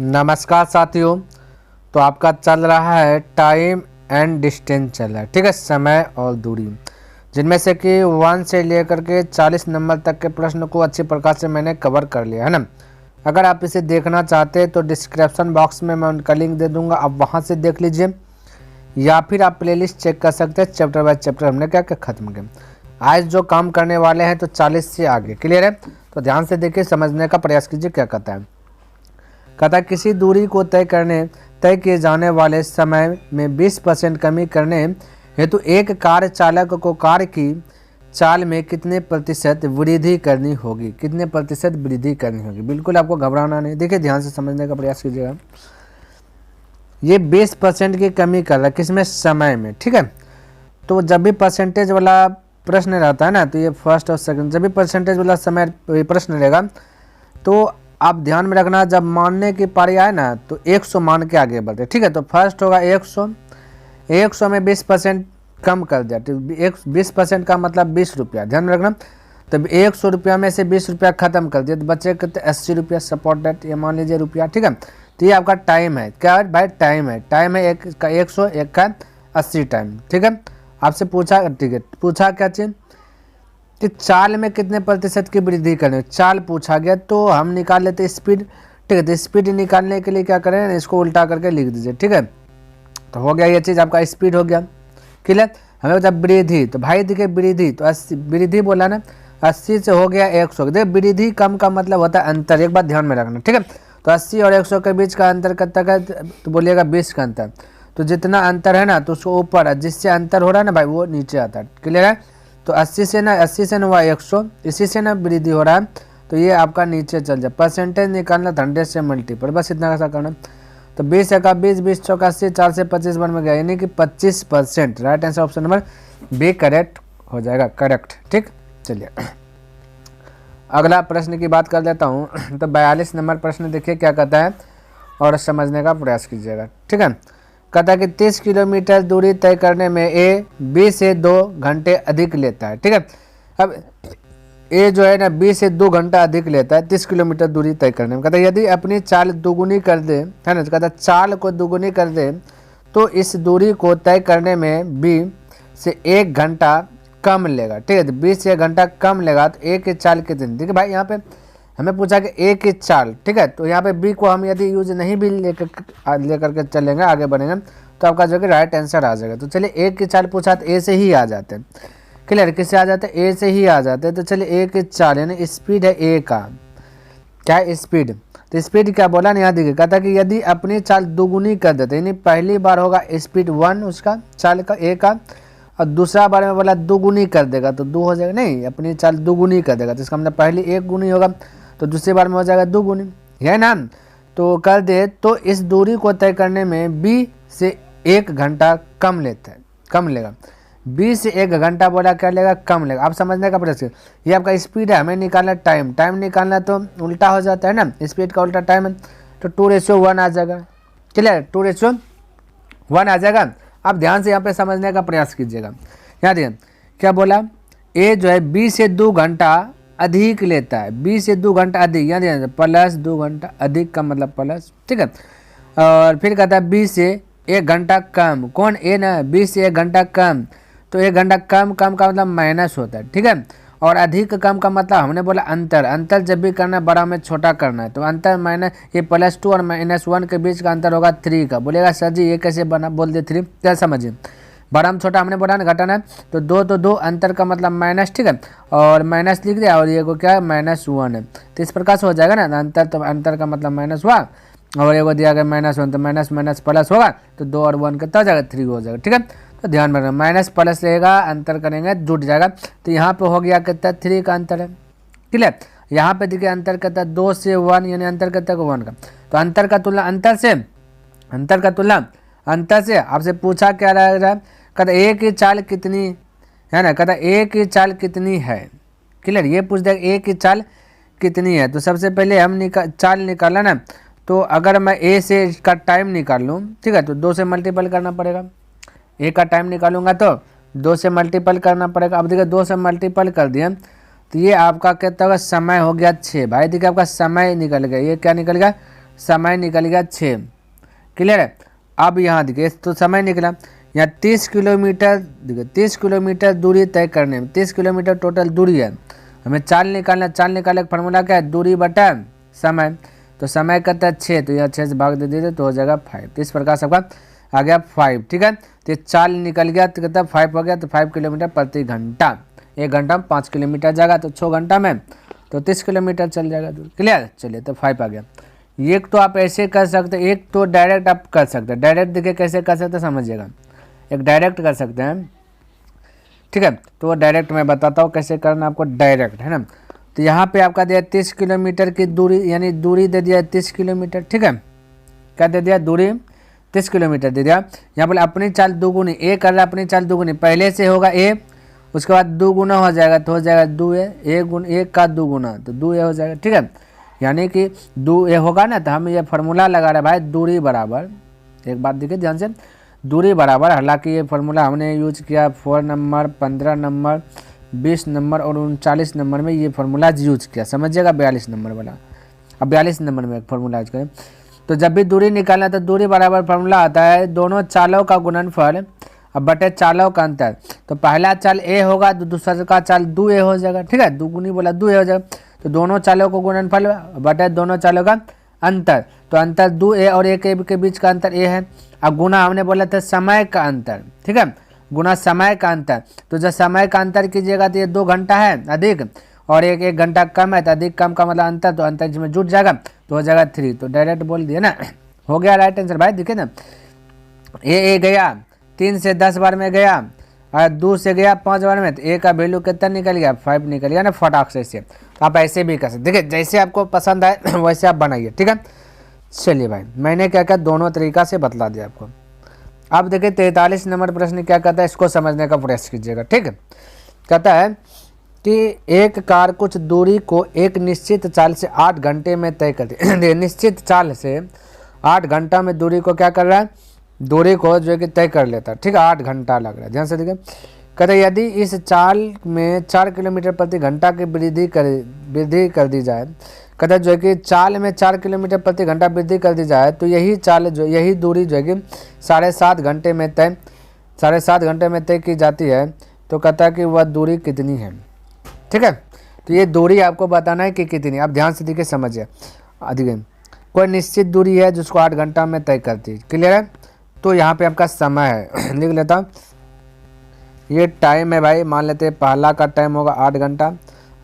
नमस्कार साथियों। तो आपका चल रहा है टाइम एंड डिस्टेंस चल रहा है, ठीक है, समय और दूरी, जिनमें से कि 1 से लेकर के 40 नंबर तक के प्रश्न को अच्छी प्रकार से मैंने कवर कर लिया है ना। अगर आप इसे देखना चाहते हैं तो डिस्क्रिप्शन बॉक्स में मैं उनका लिंक दे दूंगा, आप वहां से देख लीजिए, या फिर आप प्लेलिस्ट चेक कर सकते हैं। चैप्टर बाय चैप्टर हमने क्या क्या खत्म किया। आज जो काम करने वाले हैं तो 40 से आगे, क्लियर है? तो ध्यान से देखिए, समझने का प्रयास कीजिए क्या कहता है। कहता है किसी दूरी को तय किए जाने वाले समय में 20% कमी करने हेतु एक कार चालक को कार की चाल में कितने प्रतिशत वृद्धि करनी होगी, कितने प्रतिशत वृद्धि करनी होगी। बिल्कुल आपको घबराना नहीं, देखिए ध्यान से समझने का प्रयास कीजिएगा। ये 20% की कमी कर रहा है, किसमें? समय में, ठीक है। तो जब भी परसेंटेज वाला प्रश्न रहता है ना, तो ये फर्स्ट और सेकंड, जब भी परसेंटेज वाला समय प्रश्न रहेगा तो आप ध्यान में रखना, जब मानने की पारी आए ना तो 100 मान के आगे बढ़ते, ठीक है। तो फर्स्ट होगा 100 में 20% कम कर दिया, तो 20% का मतलब 20 रुपया, ध्यान में रखना। तो 100 रुपया में से 20 रुपया खत्म कर दिया तो बचे कितने? 80 रुपया, सपोर्ट डेट, ये मान लीजिए रुपया, ठीक है। तो ये आपका टाइम है, क्या है भाई? टाइम है एक का 100, एक का 80 टाइम, ठीक है। आपसे पूछा, ठीक है, पूछा क्या चीज कि चाल में कितने प्रतिशत की वृद्धि करें, चाल पूछा गया तो हम निकाल लेते स्पीड, ठीक है। तो स्पीड निकालने के लिए क्या करें, इसको उल्टा करके लिख दीजिए, ठीक है। तो हो गया ये चीज़, आपका स्पीड हो गया, क्लियर। हमें जब वृद्धि, तो भाई देखिए वृद्धि, तो 80 वृद्धि बोला ना, 80 से हो गया 100। देखिए वृद्धि कम का मतलब होता है अंतर, एक बात ध्यान में रखना, ठीक है। तो 80 और 100 के बीच का अंतर कितना का? तो बोलिएगा 20 का अंतर। तो जितना अंतर है ना तो उसको ऊपर है, जिससे अंतर हो रहा है ना भाई वो नीचे आता है, क्लियर है। तो 80 से ना हुआ 100, इसी से ना वृद्धि हो रहा है, तो ये आपका नीचे चल जाए। परसेंटेज निकालना 100 से मल्टीपल, बस इतना कैसा करना। तो 20 का 20, 20 चौका 80, 4 से 25 बन में गया, यानी कि 25%। Right answer option number B correct हो जाएगा, करेक्ट, ठीक। चलिए अगला प्रश्न की बात कर लेता हूँ। तो 42 नंबर प्रश्न देखिए क्या कहता है और समझने का प्रयास कीजिएगा, ठीक है। कहता है कि 30 किलोमीटर दूरी तय करने में ए 20 से 2 घंटे अधिक लेता है, ठीक है। अब ए जो है ना 20 से 2 घंटा अधिक लेता है 30 किलोमीटर दूरी तय करने में। कहता है यदि अपनी चाल दोगुनी कर दे, है ना, कहता है चाल को दोगुनी कर दे तो इस दूरी को तय करने में बी से 1 घंटा कम लेगा, ठीक है। तो 20 से 1 घंटा कम लेगा तो ए की चाल कितनी? देखिए भाई यहाँ पे हमें पूछा कि ए की चाल, ठीक है। तो यहाँ पे बी को हम यदि यूज नहीं भी लेकर के चलेंगे, आगे बढ़ेंगे, तो आपका जो कि राइट आंसर आ जाएगा। तो चलिए ए की चाल पूछा तो ए से ही आ जाते हैं, क्लियर। किससे आ जाते हैं? ए से ही आ जाते हैं। तो चलिए ए की चाल यानी स्पीड है ए का, क्या है? स्पीड। तो स्पीड क्या बोला ना, यहाँ देखिए, कहता है कि यदि अपनी चाल दोगुनी कर देते, यानी पहली बार होगा स्पीड 1 उसका चाल का ए का, और दूसरा बार में बोला दोगुनी कर देगा तो 2 हो जाएगा, नहीं अपनी चाल दोगुनी कर देगा तो इसका मतलब पहली 1 गुनी होगा तो दूसरी बार में हो जाएगा 2 गुनी, है ना। तो कर दे तो इस दूरी को तय करने में बी से 1 घंटा कम लेता है, कम लेगा। 20 से 1 घंटा बोला क्या लेगा? कम लेगा। आप समझने का प्रयास कीजिए, ये आपका स्पीड है, हमें निकालना टाइम, टाइम निकालना तो उल्टा हो जाता है ना, स्पीड का उल्टा टाइम है, तो 2:1 आ जाएगा, क्लियर। 2:1 आ जाएगा। आप ध्यान से यहाँ पे समझने का प्रयास कीजिएगा। यहाँ देखिए क्या बोला, ए जो है 20 से 2 घंटा अधिक लेता है, 20 से 2 घंटा अधिक, यहाँ देखिए प्लस 2 घंटा अधिक का मतलब प्लस, ठीक है। और फिर कहता है 20 से 1 घंटा कम, कौन? ए ना, 20 से 1 घंटा कम, तो 1 घंटा कम, कम का मतलब माइनस होता है, ठीक है। और अधिक कम का मतलब हमने बोला अंतर, अंतर जब भी करना बड़ा में छोटा करना है, तो अंतर माइनस ये +2 और -1 के बीच का अंतर होगा 3 का। बोलेगा सर जी ये कैसे बना, बोल दे 3, क्या समझिए, बड़ा में छोटा हमने बोला ना घटाना है, तो 2 तो 2, अंतर का मतलब माइनस, ठीक है, और माइनस लिख दिया, और ये को क्या है -1 है, तो इस प्रकार से हो जाएगा ना, अंतर तो अंतर का मतलब माइनस हुआ, और ये को दिया गया -1 तो माइनस माइनस प्लस होगा, तो 2 और 1 कितना हो जाएगा? 3 हो जाएगा, ठीक है। तो ध्यान में रखना, माइनस प्लस रहेगा, अंतर करेंगे जुट जाएगा, तो यहाँ पे हो गया कितना? 3 का अंतर है, क्लियर। यहाँ पे देखिए अंतर कितना? 2 से 1, यानी अंतर कितना? 1 का। तो अंतर का तुलना अंतर से, अंतर का तुलना अंतर से। आपसे पूछा क्या रह रहा है? कहता ए की चाल कितनी है ना, कहता ए की चाल कितनी है, क्लियर। ये पूछ दे ए की चाल कितनी है, तो सबसे पहले हम चाल निकाला ना, तो अगर मैं ए से का टाइम निकाल लूँ, ठीक है, तो 2 से मल्टीपल करना पड़ेगा, ए का टाइम निकालूंगा तो 2 से मल्टीपल करना पड़ेगा। अब देखिए 2 से मल्टीपल कर दिया तो ये आपका कहता होगा समय हो गया 6, भाई देखिए आपका समय निकल गया, ये क्या निकल गया? समय निकल गया 6। क्लियर है। अब यहाँ देखिए तो समय निकला, यहाँ 30 किलोमीटर, देखिए 30 किलोमीटर दूरी तय करने में 30 किलोमीटर टोटल दूरी है, हमें चाल निकालना। चाल निकालने का फॉर्मूला क्या है, दूरी बटा समय। तो समय कहता है 6, तो यहाँ 6 से भाग दे दीजिए तो हो जाएगा 5। तो इस प्रकार सबका आ गया 5। ठीक है, तो चाल निकल गया तो कहता है 5 हो गया, तो 5 किलोमीटर प्रति घंटा। 1 घंटा में 5 किलोमीटर जाएगा, तो 6 घंटा में तो 30 किलोमीटर चल जाएगा दूर। क्लियर, चलिए तो 5 आ गया। एक तो आप ऐसे कर सकते हैं, एक तो डायरेक्ट आप कर सकते हैं। डायरेक्ट देखिए कैसे कर सकते हैं समझिएगा, एक डायरेक्ट कर सकते हैं। ठीक है, तो वो डायरेक्ट मैं बताता हूँ कैसे करना आपको, डायरेक्ट है ना। तो यहाँ पे आपका दिया 30 किलोमीटर की दूरी, यानी दूरी दे दिया 30 किलोमीटर। ठीक है, क्या दे दिया, दूरी 30 किलोमीटर दे दिया। यहाँ पर अपनी चाल दोगुनी, ए कर रहा है अपनी चाल दोगुनी, पहले से होगा ए, उसके बाद 2 गुना हो जाएगा तो हो जाएगा 2a, 1 का 2 गुना तो 2a हो जाएगा। ठीक है, यानी कि 2a होगा ना, तो हम ये फार्मूला लगा रहे हैं भाई, दूरी बराबर, एक बात देखिए ध्यान से, दूरी बराबर, हालांकि ये फार्मूला हमने यूज किया 4 नंबर, 15 नंबर, 20 नंबर और 39 नंबर में ये फार्मूला यूज किया, समझिएगा 42 नंबर वाला। अब 42 नंबर में एक फार्मूला यूज करें, तो जब भी दूरी निकालना तो दूरी बराबर फार्मूला आता है दोनों चालों का गुणनफल अब बटे चालों का अंतर। तो पहला चाल ए होगा तो दूसरा का चाल 2a हो जाएगा। ठीक है, दुगुनी बोला 2a हो जाएगा, तो दोनों चालों को गुणनफल बटे दोनों चालों का अंतर। तो अंतर 2a और a के बीच का अंतर a है। अब गुना हमने बोला था समय का अंतर। ठीक है, गुना समय का अंतर, तो जब समय का अंतर कीजिएगा तो ये 2 घंटा है अधिक और 1 घंटा कम है, तो अधिक कम का मतलब अंतर, तो अंतर जिसमें जुट जाएगा तो हो जाएगा 3। तो डायरेक्ट बोल दिया ना, हो गया राइट आंसर भाई। देखिए ना, ए गया 3 से 10 बार में गया और 2 से गया 5 बार में, तो ए का वैल्यू कितना निकल गया, 5 निकल गया ना फटाक से। तो आप ऐसे भी कर सकते, देखिए जैसे आपको पसंद आए वैसे आप बनाइए। ठीक है, चलिए भाई मैंने क्या क्या दोनों तरीका से बतला दिया आपको। अब देखिए 43 नंबर प्रश्न क्या कहता है, इसको समझने का प्रयास कीजिएगा। ठीक है, कहता है कि एक कार कुछ दूरी को एक निश्चित चाल से 8 घंटे में तय करती है। निश्चित चाल से 8 घंटा में दूरी को क्या कर रहा है, दूरी को जो है कि तय कर लेता है। ठीक है, 8 घंटा लग रहा है, ध्यान से देखिए। कहते हैं यदि इस चाल में 4 किलोमीटर प्रति घंटा की वृद्धि कर दी जाए, कहते हैं जो है कि चाल में 4 किलोमीटर प्रति घंटा वृद्धि कर दी जाए तो यही दूरी जो है कि 7.5 घंटे में तय की जाती है। तो कहता है कि वह दूरी कितनी है। ठीक है, तो ये दूरी आपको बताना है कि कितनी, आप ध्यान से देखिए समझिए। देखिए कोई निश्चित दूरी है जिसको 8 घंटा में तय करती है। क्लियर है, तो यहाँ पे आपका समय है लिख लेता हूँ। ये टाइम है भाई, मान लेते हैं पहला का टाइम होगा 8 घंटा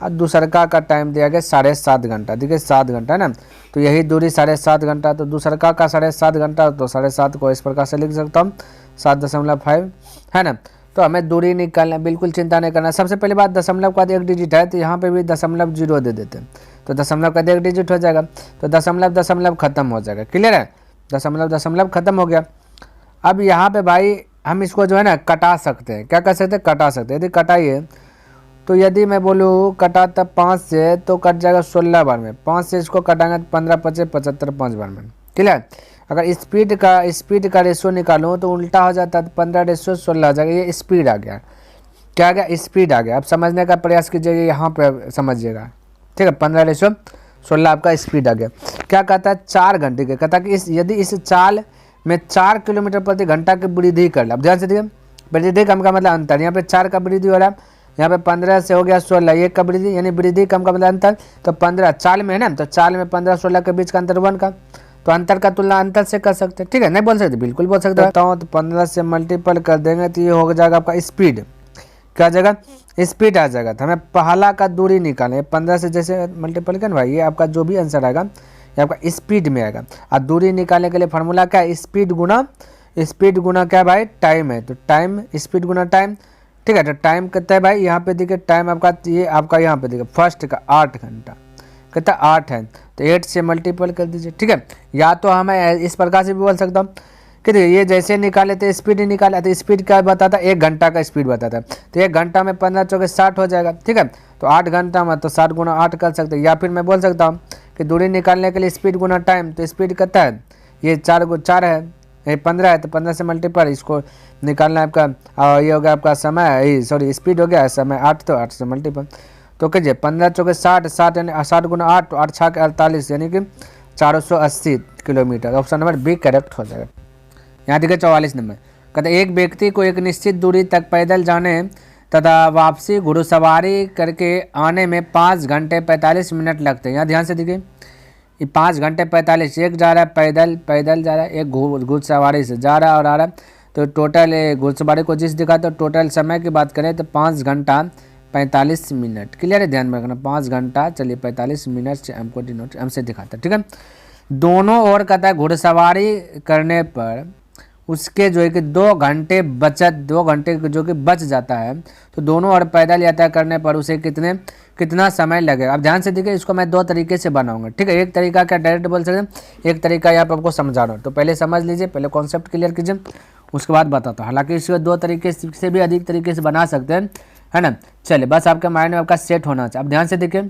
और दूसरका का टाइम दिया गया 7.5 घंटा। देखिए 7 घंटा है ना, तो यही दूरी 7.5 घंटा, तो दूसरका का 7.5 घंटा, तो 7.5 को इस प्रकार से लिख सकता हूँ 7.5 है ना। तो हमें दूरी निकालना, बिल्कुल चिंता नहीं करना। सबसे पहली बात दशमलव का 1 डिजिट है, तो यहाँ पे भी दशमलव 0 दे देते हैं, तो दशमलव का 1 डिजिट हो जाएगा, तो दशमलव खत्म हो जाएगा। क्लियर है, दशमलव खत्म हो गया। अब यहाँ पे भाई हम इसको जो है ना कटा सकते हैं, क्या कर सकते हैं, कटा सकते हैं। यदि कटाइए तो यदि मैं बोलूँ कटा तब 5 से तो कट जाएगा 16 बार में, 5 से इसको कटाएंगे 15 25 75 5 बार में। क्लियर, अगर स्पीड का रेशियो निकालूँ तो उल्टा हो जाता है, तो 15:16 हो जाएगा। ये स्पीड आ गया, क्या आ गया, स्पीड आ गया। अब समझने का प्रयास कीजिएगा, यहाँ पे समझिएगा। ठीक है, 15:16 आपका स्पीड आ गया। क्या कहता है, 4 घंटे के, कहता है कि यदि इस चाल में 4 किलोमीटर प्रति घंटा की वृद्धि कर ले। अब ध्यान से देखिए, वृद्धि कम का मतलब अंतर, यहाँ पे 4 का वृद्धि हो रहा है, यहाँ पे 15 से हो गया 16, 1 का वृद्धि, यानी वृद्धि कम का मतलब अंतर। तो 15 चाल में है ना, तो चाल में 15-16 के बीच का अंतर 1 का, तो अंतर का तुलना अंतर से कर सकते हैं। ठीक है, नहीं बोल सकते, बिल्कुल बोल सकते हो। तो 15 से मल्टीपल कर देंगे तो ये हो जाएगा आपका स्पीड। क्या जाएगा, स्पीड आ जाएगा। तो हमें पहला का दूरी निकालें, 15 से जैसे मल्टीपल कर भाई, ये आपका जो भी आंसर आएगा ये आपका स्पीड में आएगा। और दूरी निकालने के लिए फार्मूला क्या है, स्पीड गुना क्या भाई, टाइम है। तो टाइम, स्पीड गुना टाइम। ठीक है, तो टाइम कितना है भाई, यहाँ पे देखिए टाइम आपका, ये आपका यहाँ पे देखिए फर्स्ट का 8 घंटा, कितना 8 है, तो 8 से मल्टीपल कर दीजिए। ठीक है, या तो हमें इस प्रकार से भी बोल सकता हूँ कि ये जैसे निकाले तो स्पीड निकाले, तो स्पीड क्या बताता है, 1 घंटा का स्पीड बताता है, तो 1 घंटा में 15 चौके 60 हो जाएगा। ठीक है, तो 8 घंटा में तो 60 गुना 8 कर सकते हैं। या फिर मैं बोल सकता हूँ कि दूरी निकालने के लिए स्पीड गुना टाइम, तो स्पीड कितना है, ये 4 है, ये 15 है, तो 15 से मल्टीपल इसको निकालना है आपका, ये हो गया आपका समय, सॉरी स्पीड हो गया, समय 8, तो 8 से मल्टीपल। तो कीजिए 15 चौके 60, 60 यानी 60 गुना 8, तो 8 6 48, यानी कि 480 kilometre. Option number B correct हो जाएगा। यहाँ देखिए 44 नंबर, कहते एक व्यक्ति को एक निश्चित दूरी तक पैदल जाने तथा वापसी घुड़सवारी करके आने में 5 घंटे 45 मिनट लगते हैं। यहाँ ध्यान से देखिए, ये 5 घंटे 45, एक जा रहा है पैदल जा रहा है, एक घुड़सवारी से जा रहा है और आ रहा है, तो टोटल घुड़सवारी को जिस दिखा तो टोटल समय की बात करें तो 5 घंटा 45 मिनट। क्लियर है, ध्यान में रखना 5 घंटा चलिए 45 मिनट से हमको डिनोट हमसे दिखाता है। ठीक है, दोनों ओर कहता है घुड़सवारी करने पर उसके जो है कि 2 घंटे बचत, 2 घंटे जो कि बच जाता है, तो दोनों ओर पैदल यात्रा करने पर उसे कितना समय लगेगा। अब ध्यान से देखिए, इसको मैं 2 तरीके से बनाऊंगा। ठीक है, एक तरीका क्या डायरेक्ट बोल सकते हैं, एक तरीका यहाँ पर आपको समझा रहा हूँ, तो पहले समझ लीजिए, पहले कॉन्सेप्ट क्लियर कीजिए, उसके बाद बताता हूँ। हालांकि इसको 2 तरीके से भी अधिक तरीके से बना सकते हैं, है ना। चलिए, बस आपके माइंड में आपका सेट होना चाहिए। अब ध्यान से देखिए,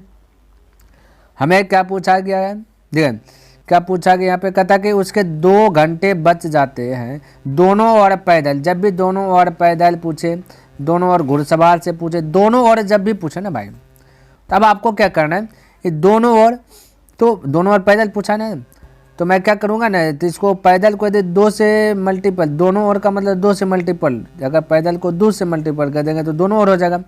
हमें क्या पूछा गया है, देखिए क्या पूछा गया यहाँ पे, कहता कि उसके 2 घंटे बच जाते हैं दोनों ओर पैदल। जब भी दोनों ओर पैदल पूछे, दोनों ओर घुड़सवार से पूछे, दोनों ओर जब भी पूछे ना भाई, तब आपको क्या करना है, ये दोनों ओर, तो दोनों ओर पैदल पूछा ना, तो मैं क्या करूँगा ना, तो इसको पैदल को दे 2 से मल्टीपल, दोनों ओर का मतलब 2 से मल्टीपल, अगर पैदल को 2 से मल्टीपल कर देंगे तो दोनों ओर हो जाएगा।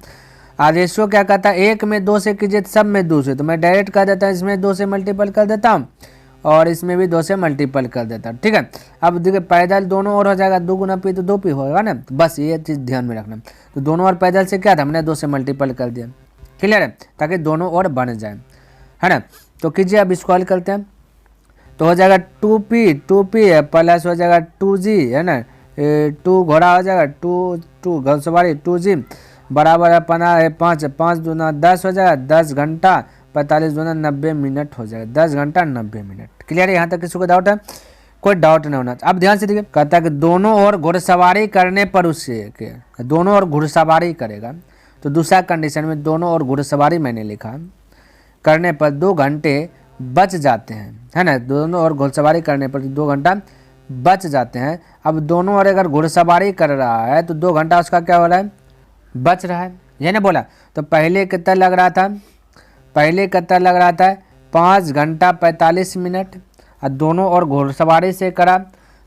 और रेशियो क्या कहता है, एक में 2 से कीजिए सब में 2 से, तो मैं डायरेक्ट कर देता हूँ, इसमें 2 से मल्टीपल कर देता हूँ और इसमें भी 2 से मल्टीपल कर देता हूँ। ठीक है, अब देखिए पैदल दोनों ओर हो जाएगा, 2 गुना पी तो 2 पी होगा ना, बस ये चीज़ ध्यान में रखना। तो दोनों ओर पैदल से क्या था, हमने 2 से मल्टीपल कर दिया। क्लियर है, ताकि दोनों ओर बन जाए, है ना। तो कीजिए, अब इसको हल करते हैं, तो हो जाएगा 2p है प्लस हो जाएगा 2g, है ना, 2 घोड़ा हो जाएगा, 2 घुड़सवारी 2g बराबर है 5 दूना 10 हो जाएगा, 10 घंटा 45 दूना 90 मिनट हो जाएगा, 10 घंटा 90 मिनट। क्लियर है, यहाँ तक किसी को डाउट है, कोई डाउट नहीं होना चाहिए। अब ध्यान से देखिए, कहता है कि दोनों ओर घुड़सवारी करने पर उससे दोनों ओर घुड़सवारी करेगा, तो दूसरा कंडीशन में दोनों ओर घुड़सवारी मैंने लिखा, करने पर 2 घंटे बच जाते हैं, है ना, दोनों ओर घुड़सवारी करने पर 2 घंटा बच जाते हैं। अब दोनों ओर अगर घुड़सवारी कर रहा है तो 2 घंटा उसका क्या हो रहा है, बच रहा है, ये ना बोला। तो पहले कितना लग रहा था, पहले कितना लग रहा था 5 घंटा 45 मिनट, और दोनों ओर घुड़सवारी से करा,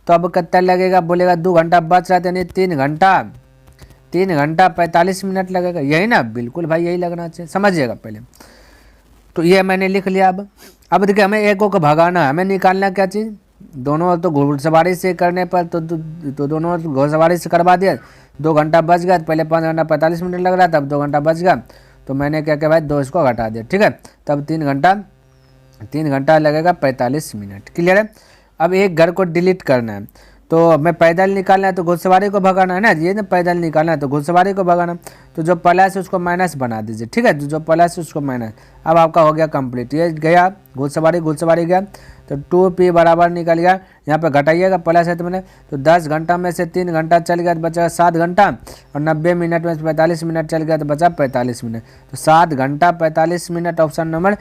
तो अब कितना लगेगा, बोलेगा 2 घंटा बच रहा था, यानी 3 घंटा 45 मिनट लगेगा, यही ना, बिल्कुल भाई यही लगना चाहिए, समझिएगा पहले। तो ये मैंने लिख लिया। अब देखिए, हमें एक को भगाना, हमें निकालना क्या चीज़, दोनों ओर तो घुड़सवारी से करने पर तो दोनों ओर घुड़सवारी से करवा दिया, 2 घंटा बच गया, पहले 5 घंटा 45 मिनट लग रहा था, अब 2 घंटा बच गया, तो मैंने क्या किया भाई, 2 इसको घटा दिया। ठीक है, तब 3 घंटा लगेगा 45 मिनट। क्लियर है। अब एक घर को डिलीट करना है, तो हमें पैदल निकालना है तो घुड़सवारी को भगाना है ना, ये ना पैदल निकालना है तो घुड़सवारी को भगाना, तो जो प्लस है उसको माइनस बना दीजिए। ठीक है, जो प्लस है उसको माइनस, अब आपका हो गया कंप्लीट। ये गया घुड़सवारी गया, तो 2p बराबर निकल गया, यहाँ पे घटाइएगा प्लस है तो मैंने, तो 10 घंटा में से 3 घंटा चल गया तो बचा 7 घंटा, और 90 मिनट में 45 मिनट चल गया तो बचा 45 मिनट, तो 7 घंटा 45 मिनट ऑप्शन नंबर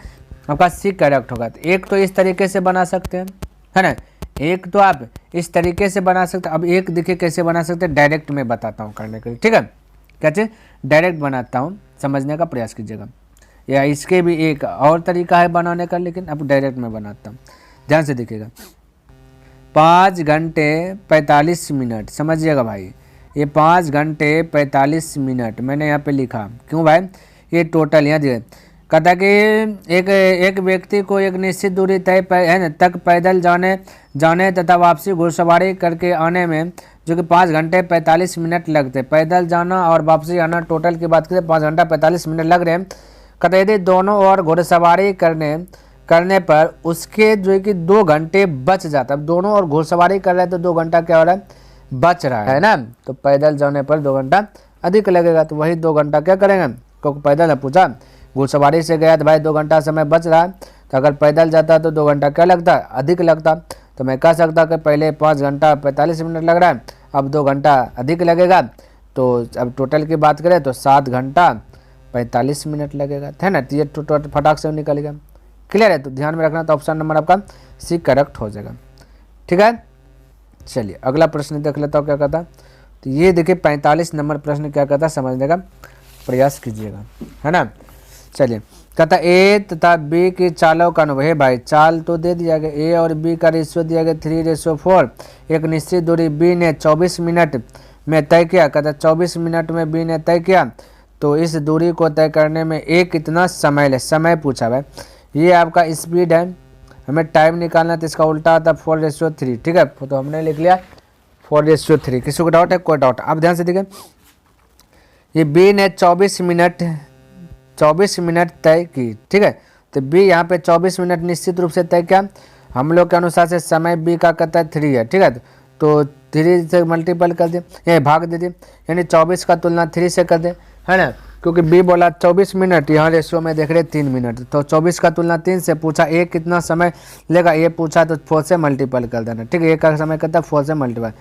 आपका सी करेक्ट होगा। तो एक तो इस तरीके से बना सकते हैं, है ना, एक तो आप इस तरीके से बना सकते हैं। अब एक देखिए कैसे बना सकते हैं, डायरेक्ट में बताता हूँ करने के लिए। ठीक है, कैसे डायरेक्ट बनाता हूँ, समझने का प्रयास कीजिएगा, या इसके भी एक और तरीका है बनाने का, लेकिन अब डायरेक्ट में बनाता हूँ, ध्यान से देखिएगा। 5 घंटे 45 मिनट, समझिएगा भाई, ये 5 घंटे 45 मिनट मैंने यहाँ पे लिखा, क्यों भाई, ये टोटल यहाँ दिए, कहता कि एक व्यक्ति को एक निश्चित दूरी तय है ना तक पैदल जाने तथा वापसी घुड़सवारी करके आने में जो कि 5 घंटे 45 मिनट लगते, पैदल जाना और वापसी आना टोटल की बात करें 5 घंटा 45 मिनट लग रहे हैं। कहते यदि दोनों ओर घुड़सवारी करने पर उसके जो है कि 2 घंटे बच जाता है, दोनों ओर घुड़सवारी कर रहे हैं तो 2 घंटा क्या हो रहा है, बच रहा है ना, तो पैदल जाने पर 2 घंटा अधिक लगेगा, तो वही 2 घंटा क्या करेंगे, क्योंकि पैदल है, पूछा घुड़सवारी से गया तो भाई 2 घंटा समय बच रहा है, तो अगर पैदल जाता तो 2 घंटा क्या लगता, अधिक लगता, तो मैं कह सकता कि पहले 5 घंटा 45 मिनट लग रहा है, अब 2 घंटा अधिक लगेगा, तो अब टोटल की बात करें तो 7 घंटा 45 मिनट लगेगा, है ना, तो ये फटाक से निकल गया। क्लियर है, तो ध्यान में रखना, तो ऑप्शन नंबर आपका सी करेक्ट हो जाएगा। ठीक है, चलिए अगला प्रश्न देख लेता हूँ क्या कहता, तो ये देखिए 45 नंबर प्रश्न क्या कहता, समझने का प्रयास कीजिएगा, है ना। चलिए कहता ए तथा बी की चालों का अनुभव है भाई, चाल तो दे दिया गया, ए और बी का रेशियो दिया गया 3:4। एक निश्चित दूरी बी ने 24 मिनट में तय किया, कहता 24 मिनट में बी ने तय किया, तो इस दूरी को तय करने में ए कितना समय ले, समय पूछा भाई। ये आपका स्पीड है, हमें टाइम निकालना, तो इसका उल्टा आता 4:3। ठीक है, तो हमने लिख लिया 4:3। किसी को डाउट है? कोई डाउट? आप ध्यान से देखिए, ये बी ने 24 मिनट तय की। ठीक है, तो बी यहाँ पे 24 मिनट निश्चित रूप से तय किया, हम लोग के अनुसार से समय बी का कहता है 3 है। ठीक है, तो 3 से मल्टीपल कर दे, ये भाग दे दे, यानी 24 का तुलना 3 से कर दे, है ना, क्योंकि बी बोला 24 मिनट, यहाँ रेशियो में देख रहे 3 मिनट, तो 24 का तुलना 3 से। पूछा ए कितना समय लेगा, ये पूछा तो 4 से मल्टीपल कर देना। ठीक है, ए का समय कहता है 4 से मल्टीपल,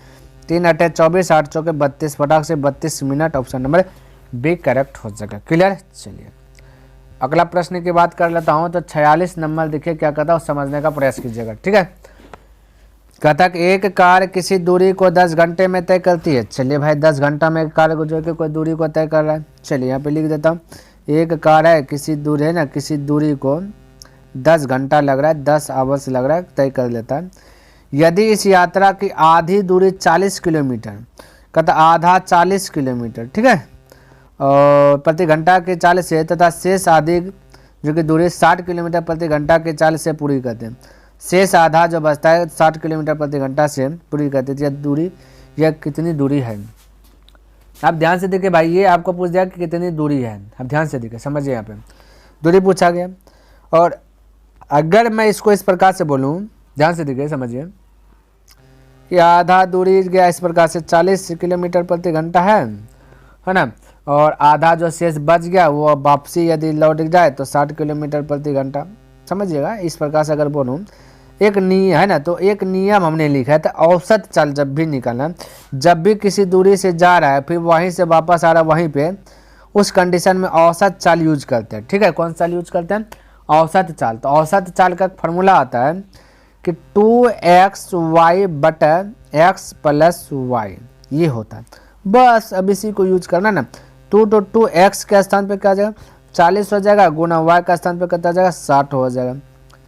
3 × 8 = 24, 8 × 4 = 32, फटाक से 32 minute, option number B correct हो जाएगा। क्लियर? चलिए अगला प्रश्न की बात कर लेता हूं, तो 46 नंबर देखिए क्या कहता है, समझने का प्रयास कीजिएगा। ठीक है, कहता कि एक कार किसी दूरी को 10 घंटे में तय करती है। चलिए भाई 10 घंटा में कार को जो कि कोई दूरी को तय कर रहा है, चलिए यहाँ पे लिख देता हूँ, एक कार है, किसी दूरी है ना, किसी दूरी को 10 घंटा लग रहा है, 10 आवर्स लग रहा है, तय कर लेता है। यदि इस यात्रा की आधी दूरी 40 किलोमीटर, कहता आधा 40 किलोमीटर, ठीक है, और प्रति घंटा के 40 से, तथा शेष आधी जो कि दूरी 60 किलोमीटर प्रति घंटा के 40 से पूरी करते हैं। शेष आधा जो बचता है 60 किलोमीटर प्रति घंटा से पूरी करते थे। दूरी यह कितनी दूरी है? आप ध्यान से देखिए भाई, ये आपको पूछ दिया कि कितनी दूरी है, आप ध्यान से देखिए, समझिए, यहाँ पे दूरी पूछा गया। और अगर मैं इसको इस प्रकार से बोलूँ, ध्यान से देखिए, समझिए कि आधा दूरी गया इस प्रकार से 40 किलोमीटर प्रति घंटा है ना, और आधा जो शेष बच गया वो वापसी यदि लौट जाए तो 60 किलोमीटर प्रति घंटा। समझिएगा, इस प्रकार से अगर बोलूँ, एक नियम है ना, तो एक नियम हमने लिखा है, तो औसत चाल जब भी निकालना, जब भी किसी दूरी से जा रहा है फिर वहीं से वापस आ रहा है वहीं पे, उस कंडीशन में औसत चाल यूज करते हैं। ठीक है, कौन सा यूज करते हैं? औसत चाल। तो औसत चाल का फॉर्मूला आता है कि 2xy बटा x प्लस y, ये होता है। बस अब इसी को यूज करना ना, 2 x के स्थान पे क्या आ जाएगा 40 हो जाएगा, गुना y का स्थान पे कितना आ जाएगा 60 हो जाएगा।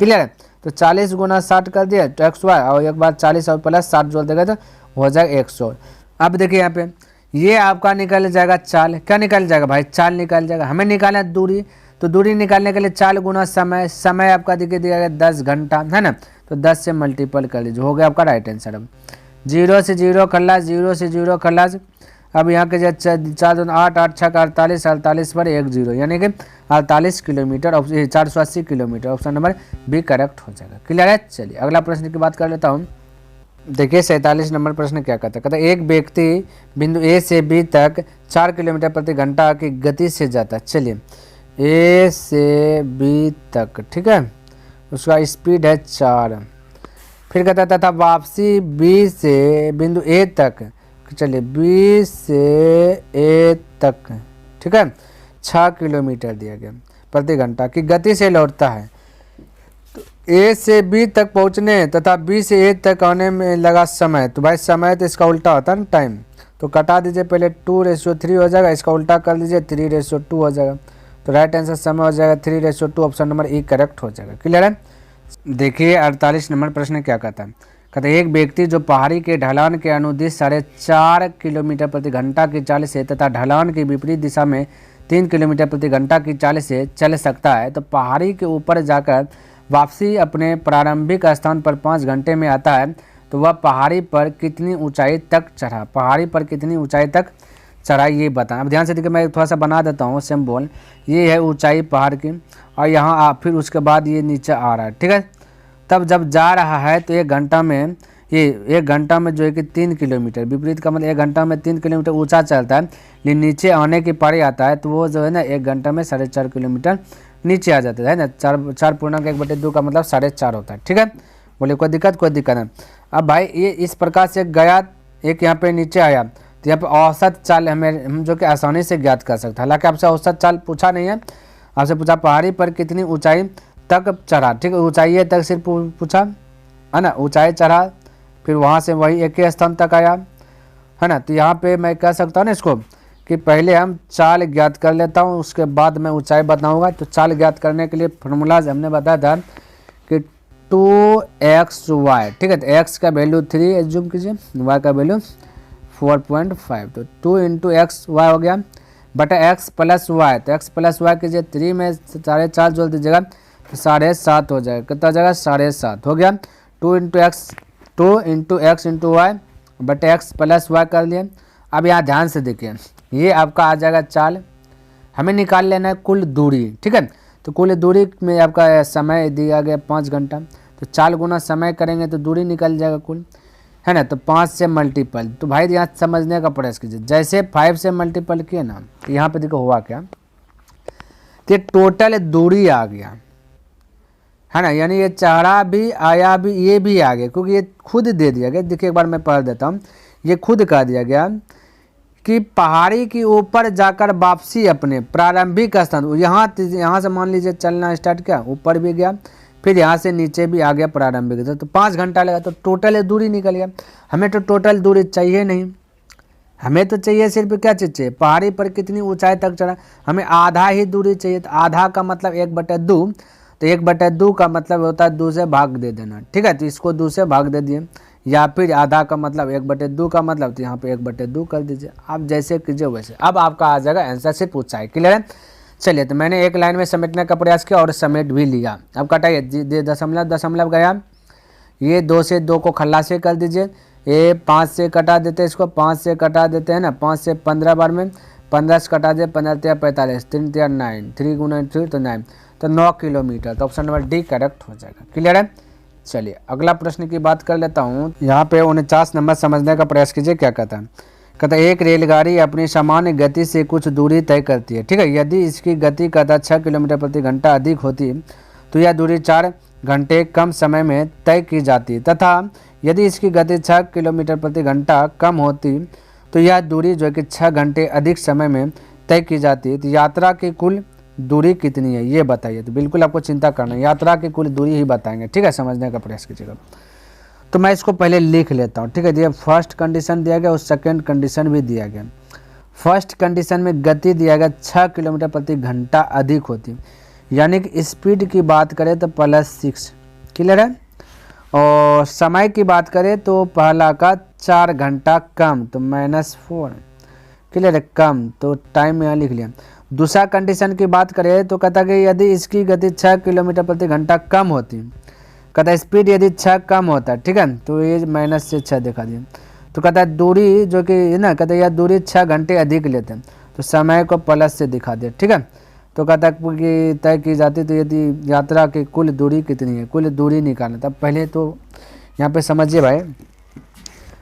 क्लियर है? तो 40 गुना 60 कर दिया तो एक्स वाई, और एक बार 40 और प्लस 60 जोड़ देगा तो हो जाएगा 100। अब देखिए यहाँ पे ये आपका निकल जाएगा चाल। क्या निकल जाएगा भाई? चाल निकल जाएगा। हमें निकालना है दूरी, तो दूरी निकालने के लिए चाल गुना समय, समय आपका देखिए दिया गया 10 घंटा है ना, तो 10 से मल्टीपल कर लीजिए, हो गया आपका राइट आंसर। अब 0 से 0 खल्लास, 0 से 0 खल्लास, अब यहाँ के 4 2 8 8 6 48, 48 पर 1 0, यानी कि 48 kilometre, 480 kilometre, option number B correct हो जाएगा। क्लियर है? चलिए अगला प्रश्न की बात कर लेता हूँ। देखिए 47 नंबर प्रश्न क्या कहता है, कहता है एक व्यक्ति बिंदु ए से बी तक 4 किलोमीटर प्रति घंटा की गति से जाता है। चलिए ए से बी तक, ठीक है, उसका स्पीड है 4। फिर कहता था वापसी बी से बिंदु ए तक, चलिए बी से ए तक, ठीक है, 6 किलोमीटर दिया गया प्रति घंटा की गति से लौटता है। तो ए से बी तक पहुंचने तथा बी से ए तक आने में लगा समय, तो भाई समय तो इसका उल्टा होता है ना, टाइम, तो कटा दीजिए, पहले 2:3 हो जाएगा, इसका उल्टा कर लीजिए 3:2 हो जाएगा, तो राइट आंसर समय हो जाएगा 3:2, ऑप्शन नंबर ई करेक्ट हो जाएगा। क्लियर है? देखिए 48 नंबर प्रश्न क्या कहता है, कहते एक व्यक्ति जो पहाड़ी के ढलान के अनुदिश 4.5 किलोमीटर प्रति घंटा की चाल से तथा ढलान की विपरीत दिशा में 3 किलोमीटर प्रति घंटा की चाल से चल सकता है, तो पहाड़ी के ऊपर जाकर वापसी अपने प्रारंभिक स्थान पर 5 घंटे में आता है, तो वह पहाड़ी पर कितनी ऊंचाई तक चढ़ा? पहाड़ी पर कितनी ऊंचाई तक चढ़ा ये बताएं। अब ध्यान से देखिए, मैं थोड़ा सा बना देता हूँ सिंबल, ये है ऊंचाई पहाड़ की, और यहाँ फिर उसके बाद ये नीचे आ रहा है, ठीक है। तब जब जा रहा है तो 1 घंटा में, ये 1 घंटा में जो है कि 3 किलोमीटर, विपरीत का मतलब 1 घंटा में 3 किलोमीटर ऊंचा चलता है, लेकिन नीचे आने की पारी आता है तो वो जो है ना 1 घंटा में 4.5 किलोमीटर नीचे आ जाता है ना। 4.1/2 का मतलब 4.5 होता है, ठीक है। बोले कोई दिक्कत? कोई दिक्कत नहीं। अब भाई ये इस प्रकार से गया, एक यहाँ पे नीचे आया, तो यहाँ पे औसत चाल हम जो कि आसानी से ज्ञात कर सकते हैं। हालांकि आपसे औसत चाल पूछा नहीं है, आपसे पूछा पहाड़ी पर कितनी ऊंचाई तक चढ़ा, ठीक है, ऊंचाई तक सिर्फ पूछा है ना, ऊंचाई चढ़ा, फिर वहाँ से वही एक ही स्थान तक आया, है ना। तो यहाँ पे मैं कह सकता हूँ ना इसको कि पहले हम चाल ज्ञात कर लेता हूँ, उसके बाद मैं ऊंचाई बताऊंगा। तो चाल ज्ञात करने के लिए फॉर्मूलाज हमने बताया था कि 2xy, ठीक है। तो x का वैल्यू 3 एज्यूम कीजिए, y का वैल्यू 4.5, तो 2 इंटू एक्स वाई हो गया बटा x प्लस वाई। तो x प्लस वाई कीजिए, 3 में 4.5 जोड़ दीजिएगा तो 7.5 हो जाएगा। कितना हो जाएगा? 7.5 हो गया। 2 इंटू एक्स इंटू वाई बटे x प्लस वाई कर लिए। अब यहाँ ध्यान से देखिए, ये आपका आ जाएगा चाल, हमें निकाल लेना है कुल दूरी, ठीक है। तो कुल दूरी में आपका समय दिया गया 5 घंटा, तो चाल गुना समय करेंगे तो दूरी निकल जाएगा कुल, है ना। तो 5 से मल्टीपल, तो भाई यहाँ समझने का प्रयास कीजिए। जैसे 5 से मल्टीपल किए ना, तो यहाँ पे देखो हुआ क्या, तो टोटल दूरी आ गया, है ना। यानी ये चढ़ा भी आया भी, ये भी आ गया, क्योंकि ये खुद दे दिया गया। देखिए एक बार मैं पढ़ देता हूँ, ये खुद कह दिया गया कि पहाड़ी के ऊपर जाकर वापसी अपने प्रारंभिक स्थान, यहाँ से मान लीजिए चलना स्टार्ट किया, ऊपर भी गया, फिर यहाँ से नीचे भी आ गया प्रारंभिक, तो 5 घंटा लगा। तो टोटल दूरी निकल गया। हमें तो टोटल दूरी चाहिए नहीं, हमें तो चाहिए सिर्फ क्या चीज़ चाहिए, पहाड़ी पर कितनी ऊंचाई तक चढ़ा, हमें आधा ही दूरी चाहिए। तो आधा का मतलब 1/2, तो 1/2 का मतलब होता है 2 से भाग दे देना, ठीक है। तो इसको 2 से भाग दे दिए, या फिर आधा का मतलब 1/2 का मतलब, तो यहाँ पे 1/2 कर दीजिए। आप जैसे कीजिए वैसे, अब आपका आ जाएगा आंसर सिर्फ ऊंचाई। क्लियर है? चलिए, तो मैंने एक लाइन में समेटने का प्रयास किया और समेट भी लिया। अब कटाइए, दशमलव गया, ये 2 से 2 को खल्लासे कर दीजिए, ये 5 से कटा देते हैं, इसको 5 से कटा देते हैं ना, 5 से 15 बार में 15 से कटा दिए, 15 × 45, 3 × 9, 3 × 3 तो 9, तो 9 किलोमीटर। तो ऑप्शन नंबर डी करेक्ट हो जाएगा। क्लियर है? चलिए अगला प्रश्न की बात कर लेता हूँ। यहाँ पे 49 नंबर समझने का प्रयास कीजिए, क्या कहता है। कहता है एक रेलगाड़ी अपनी सामान्य गति से कुछ दूरी तय करती है, ठीक है। यदि इसकी गति कहता 6 किलोमीटर प्रति घंटा अधिक होती तो यह दूरी 4 घंटे कम समय में तय की जाती, तथा यदि इसकी गति 6 किलोमीटर प्रति घंटा कम होती तो यह दूरी जो है कि 6 घंटे अधिक समय में तय की जाती। तो यात्रा की कुल दूरी कितनी है ये बताइए। तो बिल्कुल आपको चिंता करना है, यात्रा की कुल दूरी ही बताएंगे, ठीक है। समझने का प्रयास कीजिएगा। तो मैं इसको पहले लिख लेता हूँ, ठीक है। ये फर्स्ट कंडीशन दिया गया और सेकंड कंडीशन भी दिया गया। फर्स्ट कंडीशन में गति दिया गया 6 किलोमीटर प्रति घंटा अधिक होती, यानी कि स्पीड की बात करें तो +6। क्लियर है? और समय की बात करें तो पहला का 4 घंटा कम, तो -4। क्लियर है? कम, तो टाइम यहाँ लिख लिया। दूसरा कंडीशन की बात करें तो कहता कि यदि इसकी गति 6 किलोमीटर प्रति घंटा कम होती, कहता स्पीड यदि 6 कम होता, ठीक है, तो ये -6 दिखा दिया। तो कहता है दूरी जो कि है ना, कहता है यह दूरी 6 घंटे अधिक लेते हैं, तो समय को प्लस से दिखा दिया, ठीक है। तो कहता है कि तय की जाती, तो यदि यात्रा की कुल दूरी कितनी है, कुल दूरी निकालना। तब पहले तो यहाँ पे समझिए भाई,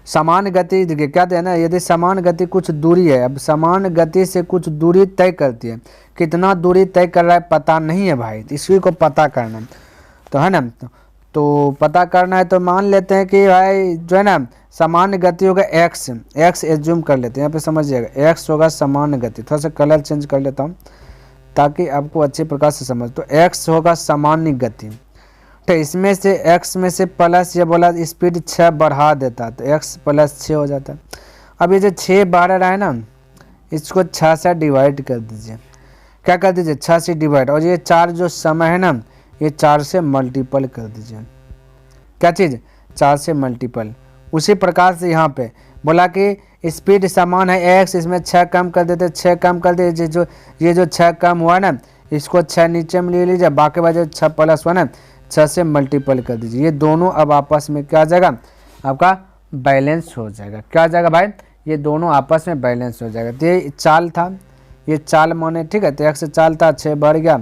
समान गति देखिए क्या है ना, यदि समान गति कुछ दूरी है, अब समान गति से कुछ दूरी तय करती है, कितना दूरी तय कर रहा है पता नहीं है भाई, तो इसी को पता करना तो है ना। तो पता करना है तो मान लेते हैं कि भाई जो है ना समान गति होगा एक्स एज्यूम कर लेते हैं, यहाँ पे समझिएगा एक्स होगा समान गति। थोड़ा सा कलर चेंज कर लेता हूँ ताकि आपको अच्छे प्रकार से समझ। तो एक्स होगा सामान्य गति, तो इसमें से x में से प्लस ये बोला स्पीड 6 बढ़ा देता, तो x + 6 हो जाता है। अब ये जो 6 बढ़ रहा है ना, इसको 6 से डिवाइड कर दीजिए। क्या कर दीजिए? 6 से डिवाइड, और ये 4 जो समय है ना, ये 4 से मल्टीपल कर दीजिए। क्या चीज़? 4 से मल्टीपल। उसी प्रकार से यहाँ पे बोला कि स्पीड समान है x, इसमें 6 कम कर देते, 6 कम कर दीजिए। ये जो 6 कम हुआ ना, इसको 6 नीचे में ले लीजिए, बाकी बाजू 6 प्लस हुआ ना, 6 से मल्टीपल कर दीजिए। ये दोनों अब आपस में क्या आ जाएगा? आपका बैलेंस हो जाएगा। क्या आ जाएगा भाई? ये दोनों आपस में बैलेंस हो जाएगा। तो ये चाल था, ये चाल माने, ठीक है। तो x चाल था, 6 बढ़ गया,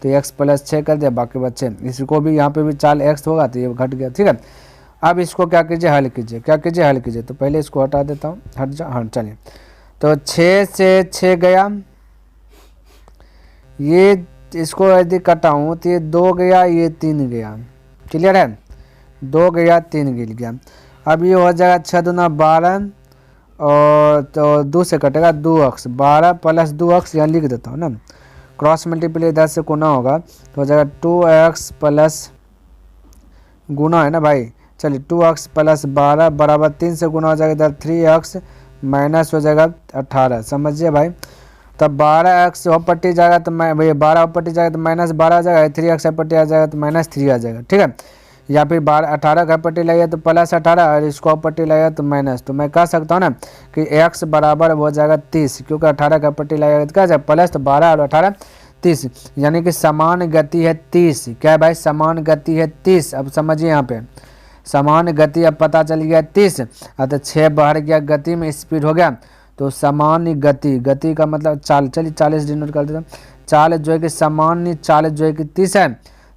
तो x + 6 कर दिया, बाकी बच्चे इसको भी यहाँ पे भी चाल x होगा, तो ये घट गया, ठीक है। अब इसको क्या कीजिए? हल कीजिए। क्या कीजिए? हल कीजिए। तो पहले इसको हटा देता हूँ, हट जा, हाँ चलिए। तो 6 से 6 गया, ये इसको यदि कटाऊँ तो ये 2 गया, ये 3 गया। क्लियर है? 2 गया, 3 गिर गया। अब ये हो जाएगा 6 दूना 12, और तो 2 से कटेगा 2x, 12 + 2x यहाँ लिख देता हूँ ना, क्रॉस मल्टीप्लाई 10 से गुना होगा, तो हो जाएगा 2x प्लस गुना है ना भाई, चलिए 2x + 12 बराबर 3 से गुना हो जाएगा इधर 3x माइनस हो जाएगा 18, समझिए भाई। तब 12x और पट्टी जाएगा तो भैया 12 और पट्टी जाएगा तो -12 आ जाएगा, 3x पट्टी आ जाएगा तो -3 आ जाएगा, ठीक है। या फिर 18 का पट्टी लगेगा तो +18 और इसको पट्टी लगेगा तो माइनस। तो मैं कह सकता हूँ ना कि x बराबर हो जाएगा 30, क्योंकि 18 का पट्टी लगेगा तो क्या जाएगा प्लस, तो 12 और 18 30, यानी कि समान गति है 30। क्या है भाई, समान गति है 30। अब समझिए यहाँ पे समान गति अब पता चल गया 30, तो 6 बढ़ गया गति में, स्पीड हो गया। तो सामान्य गति, गति का मतलब चाल, चलिए 40 डिनोट कर देता हूँ। चाल जो है कि सामान्य चाल जो है कि 30 है,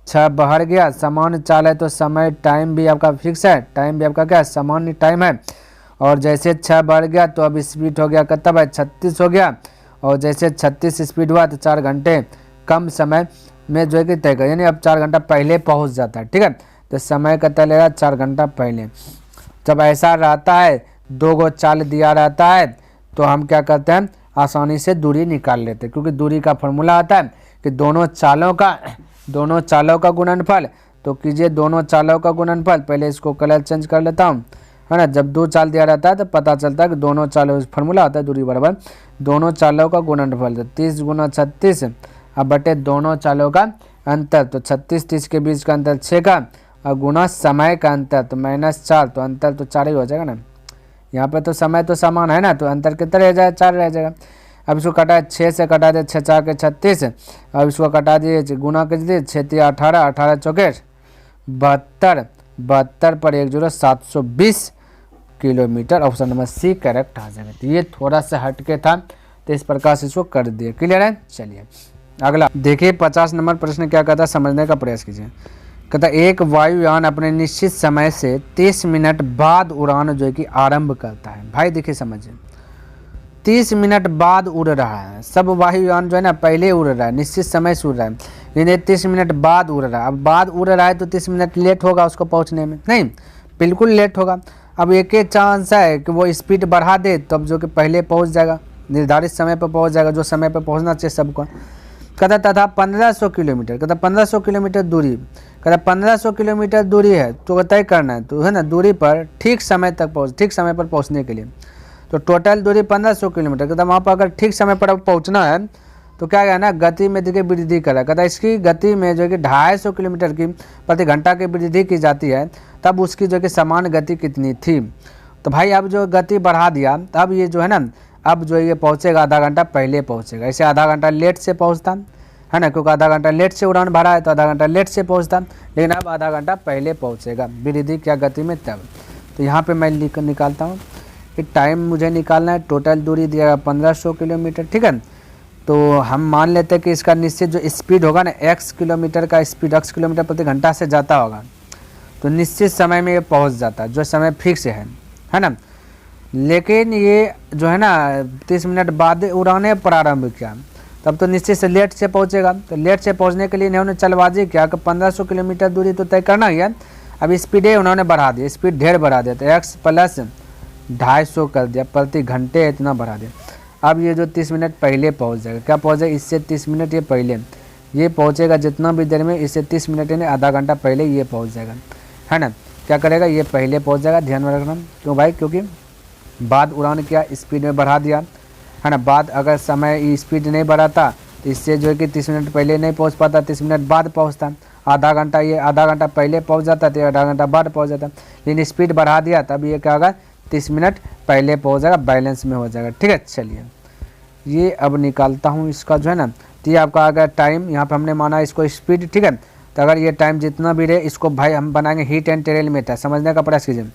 6 बढ़ गया, सामान्य चाल है तो समय टाइम भी आपका फिक्स है, टाइम भी आपका क्या है, सामान्य टाइम है। और जैसे 6 बढ़ गया तो अब स्पीड हो गया कितना भाई, 36 हो गया। और जैसे 36 स्पीड हुआ तो 4 घंटे कम समय में जो है कि तय कर, यानी अब 4 घंटा पहले पहुंच जाता है, ठीक है। तो समय कितना लगेगा, 4 घंटा पहले। जब ऐसा रहता है, 2 गो चाल दिया रहता है, तो हम क्या करते हैं, आसानी से दूरी निकाल लेते हैं, क्योंकि दूरी का फॉर्मूला आता है कि दोनों चालों का गुणनफल। तो कीजिए दोनों चालों का गुणनफल, पहले इसको कलर चेंज कर लेता हूँ, है ना। जब 2 चाल दिया रहता है तो पता चलता है कि दोनों चालों, फॉर्मूला आता है दूरी बराबर दोनों चालों का गुणनफल। तो 30 गुना 36 अब बटे दोनों चालों का अंतर, तो 36 30 के बीच का अंतर 6 का, और गुना समय का अंतर तो -4, तो अंतर तो 4 ही हो जाएगा ना। यहाँ पे तो समय तो समान है ना, तो अंतर कितना रह जाएगा, 4 रह जाएगा। अब इसको कटा 6 से कटा दे, 6 4 के 36, अब इसको कटा दिए, गुना कर दिए, 6 3 18, 18 चौके 72, 72 पर 1 0 720 किलोमीटर। ऑप्शन नंबर सी करेक्ट आ जाएगा। तो ये थोड़ा सा हटके था, तो इस प्रकार से इसको कर दिए। क्लियर है, चलिए अगला देखिए। 50 नंबर प्रश्न क्या कहता है, समझने का प्रयास कीजिए। कहता एक वायुयान अपने निश्चित समय से 30 मिनट बाद उड़ान जो है कि आरंभ करता है। भाई देखिए समझिए, 30 मिनट बाद उड़ रहा है, सब वायुयान जो है ना पहले उड़ रहा है, निश्चित समय से उड़ रहा है, लेकिन 30 मिनट बाद उड़ रहा है। अब बाद उड़ रहा है तो 30 मिनट लेट होगा उसको पहुंचने में, नहीं बिल्कुल लेट होगा। अब एक ही चांस है कि वो स्पीड बढ़ा दे, तब जो कि पहले पहुंच जाएगा, निर्धारित समय पर पहुंच जाएगा, जो समय पर पहुंचना चाहिए सबको। कहता तथा 1500 किलोमीटर, कहता 1500 किलोमीटर दूरी, कहता 1500 किलोमीटर दूरी है तो तय करना है, तो है ना दूरी पर ठीक समय पर पहुंचने के लिए। तो टोटल दूरी 1500 किलोमीटर, कहता वहाँ पर अगर ठीक समय पर पहुंचना है तो क्या है ना, गति में देखिए वृद्धि करा। कहता इसकी गति में जो है कि 250 किलोमीटर की प्रति घंटा की वृद्धि की जाती है, तब उसकी जो कि समान गति कितनी थी। तो भाई अब जो गति बढ़ा दिया, तब ये जो है ना, अब जो ये पहुंचेगा आधा घंटा पहले पहुंचेगा। ऐसे आधा घंटा लेट से पहुंचता है ना, क्योंकि आधा घंटा लेट से उड़ान भरा है तो आधा घंटा लेट से पहुंचता, लेकिन अब आधा घंटा पहले पहुंचेगा वृद्धि क्या गति में तब। तो यहाँ पे मैं निकालता हूँ कि टाइम मुझे निकालना है, टोटल दूरी दिया 1500 किलोमीटर, ठीक है। तो हम मान लेते हैं कि इसका निश्चित जो स्पीड होगा ना, x किलोमीटर का स्पीड x किलोमीटर प्रति घंटा से जाता होगा, तो निश्चित समय में ये पहुँच जाता है, जो समय फिक्स है ना। लेकिन ये जो है ना 30 मिनट बाद उड़ाने प्रारंभ किया, तब तो निश्चित से लेट से पहुंचेगा। तो लेट से पहुंचने के लिए इन्होंने चलबाजी किया कि 1500 किलोमीटर दूरी तो तय करना ही है। अब स्पीड उन्होंने बढ़ा दिया, स्पीड ढेर बढ़ा दिया, तो x प्लस 250 कर दिया प्रति घंटे, इतना बढ़ा दिया। अब ये जो 30 मिनट पहले पहुंच जाएगा, क्या पहुंच जाएगा, इससे 30 मिनट ये पहले ये पहुंचेगा, जितना भी देर में, इससे 30 मिनट यानी आधा घंटा पहले ये पहुंच जाएगा, है ना। क्या करेगा, ये पहले पहुंच जाएगा, ध्यान में रखना। क्यों भाई, क्योंकि बाद उड़ान किया, स्पीड में बढ़ा दिया, है ना। बाद अगर समय स्पीड नहीं बढ़ाता तो इससे जो है कि 30 मिनट पहले नहीं पहुंच पाता, 30 मिनट बाद पहुंचता, आधा घंटा ये आधा घंटा पहले पहुंच जाता, तो आधा घंटा बाद पहुंच जाता, लेकिन स्पीड बढ़ा दिया तब ये क्या होगा, 30 मिनट पहले पहुंच जाएगा, बैलेंस में हो जाएगा, ठीक है। चलिए ये अब निकालता हूँ इसका जो है ना, तो ये आपका अगर टाइम यहाँ पर हमने माना इसको स्पीड, ठीक है। तो अगर ये टाइम जितना भी रहे, इसको भाई हम बनाएंगे हीट एंड टेरल मेथड, समझने का प्रयास कीजिए।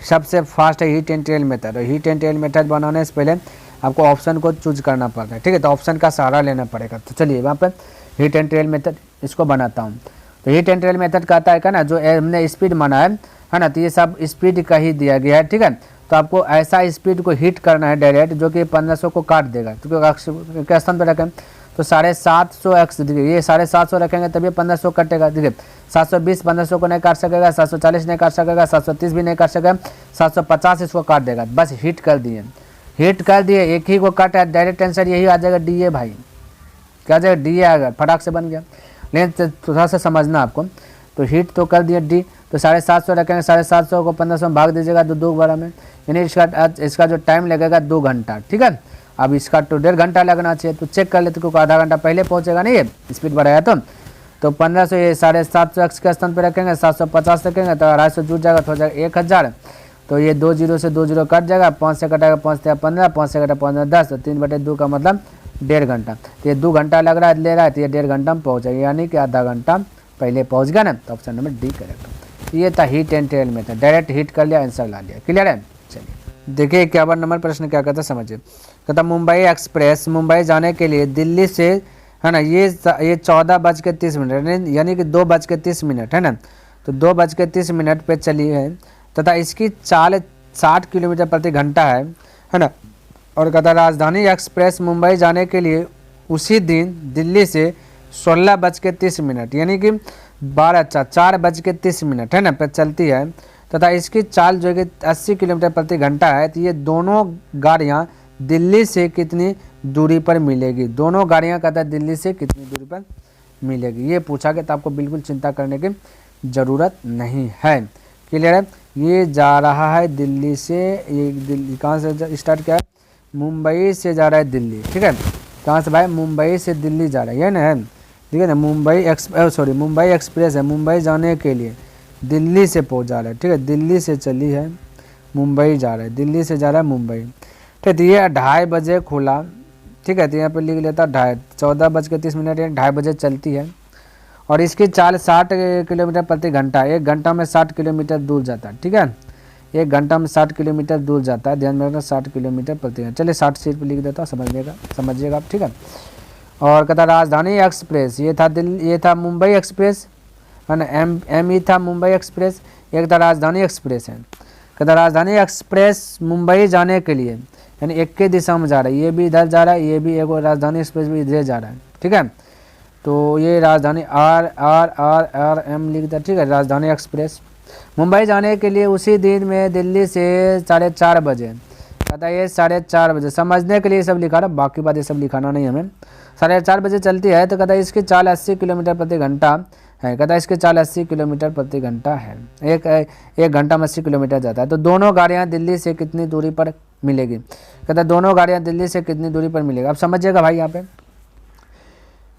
सबसे फास्ट है हीट एंड टेरल मेथड, और हीट एंड टेरल मेथड बनाने से पहले आपको ऑप्शन को चूज करना पड़ता है, ठीक है। तो ऑप्शन का सहारा लेना पड़ेगा। तो चलिए वहाँ पर हीट एंड टेरल मेथड इसको बनाता हूँ। तो हीट एंड टेरल मेथड कहता है ना, जो हमने स्पीड माना है ना, तो ये सब स्पीड का ही दिया गया है, ठीक है। तो आपको ऐसा स्पीड को हीट करना है डायरेक्ट, जो कि 1500 को काट देगा, क्योंकि के स्थान पर रखें तो 750 एक्स, देखिए ये 750 रखेंगे तभी 1500 कटेगा। देखिए 720 1500 को नहीं काट सकेगा, 740 नहीं काट सकेगा, 730 भी नहीं काट सकेगा, 750 इसको काट देगा। बस हिट कर दिए, एक ही को काटा है, डायरेक्ट आंसर यही आ जाएगा, डी ए भाई। क्या आ जाएगा, डी ए आ गया, फटाक से बन गया। लेकिन थोड़ा सा समझना आपको, तो हिट तो कर दिया डी, तो 750 रखेंगे, 750 को 1500 में भाग दीजिएगा तो 2 बार में, यानी इसका जो टाइम लगेगा 2 घंटा। ठीक है, अब इसका तो 1.5 घंटा लगना चाहिए, तो चेक कर लेते क्योंकि आधा घंटा पहले पहुँचेगा नहीं, ये स्पीड बढ़ाया तो 1500 ये 750 एक्स के स्थान पर रखेंगे, 750 रखेंगे तो 250 जुट जाएगा तो हो जाएगा 1000। तो ये 2 जीरो से 2 जीरो कट जाएगा, 5 से कटेगा 5 से 15, 5 से कटेगा 15 10, तो 3/2 का मतलब 1.5 घंटा। तो ये 2 घंटा लग रहा है ले रहा है, तो ये 1.5 घंटा में पहुँच जाएगा, यानी कि आधा घंटा पहले पहुँच गया ना। तो ऑप्शन नंबर डी करेक्ट। ये था हीट एंड टेल में था, डायरेक्ट हीट कर लिया, आंसर ला लिया। क्लियर है? चलिए देखिए 51 नंबर प्रश्न क्या कहता है, समझिए। कहता मुंबई एक्सप्रेस मुंबई जाने के लिए दिल्ली से, है ना, ये 14:30 यानी कि 2:30 है ना, तो 2:30 पे चली है तथा इसकी चाल 60 किलोमीटर प्रति घंटा है ना। और कहता राजधानी एक्सप्रेस मुंबई जाने के लिए उसी दिन दिल्ली से 16:30 यानी कि 4:30 है ना पे चलती है तथा इसकी चाल जो है कि 80 किलोमीटर प्रति घंटा है। तो ये दोनों गाड़ियाँ दिल्ली से कितनी दूरी पर मिलेगी, दोनों गाड़ियाँ कहता है दिल्ली से कितनी दूरी पर मिलेगी, ये पूछा गया। तो आपको बिल्कुल चिंता करने की ज़रूरत नहीं है। क्लियर है? ये जा रहा है दिल्ली से, ये दिल्ली कहाँ से स्टार्ट किया है, मुंबई से जा रहा है दिल्ली। ठीक है, कहाँ से भाई, मुंबई से दिल्ली जा रहा है, ये ना है, ठीक है ना। मुंबई एक्सप्रेस है, मुंबई जाने के लिए दिल्ली से पहुँच जा रहा है। ठीक है, दिल्ली से चली है, मुंबई जा रहा है, दिल्ली से जा रहा है मुंबई। ठीक है, तो ये 2:30 बजे खुला। ठीक है, तो यहाँ पे लिख लेता 2:30, 14:30 यानी 2:30 बजे चलती है और इसकी चाल 60 किलोमीटर प्रति घंटा, 1 घंटा में 60 किलोमीटर दूर जाता है। ठीक है, 1 घंटा में 60 किलोमीटर दूर जाता है, ध्यान में रखना 60 किलोमीटर प्रति घंटा। चलिए 60 सीट पर लिख देता हूँ, समझिएगा आप। ठीक है, और कहता राजधानी एक्सप्रेस, ये था मुंबई एक्सप्रेस, है ना, एम था मुंबई एक्सप्रेस, एक था राजधानी एक्सप्रेस है। कहता राजधानी एक्सप्रेस मुंबई जाने के लिए यानी एक के दिशा में जा रहा है, ये भी इधर जा रहा है, ये भी एक राजधानी एक्सप्रेस भी इधर जा रहा है। ठीक है, तो ये राजधानी RRRRM लिखता है। ठीक है, राजधानी एक्सप्रेस मुंबई जाने के लिए उसी दिन में दिल्ली से 4:30 बजे, कहता है ये 4:30 बजे, समझने के लिए सब लिखा रहा, बाकी बात ये सब लिखाना नहीं हमें। 4:30 बजे चलती है, तो कहता है इसकी चाल 80 किलोमीटर प्रति घंटा है। कहता है इसकी चाल 80 किलोमीटर प्रति घंटा है, एक घंटा में 80 किलोमीटर जाता है। तो दोनों गाड़ियाँ दिल्ली से कितनी दूरी पर मिलेगी, कहता है दोनों गाड़ियाँ दिल्ली से कितनी दूरी पर मिलेगी। अब समझिएगा भाई, यहाँ पे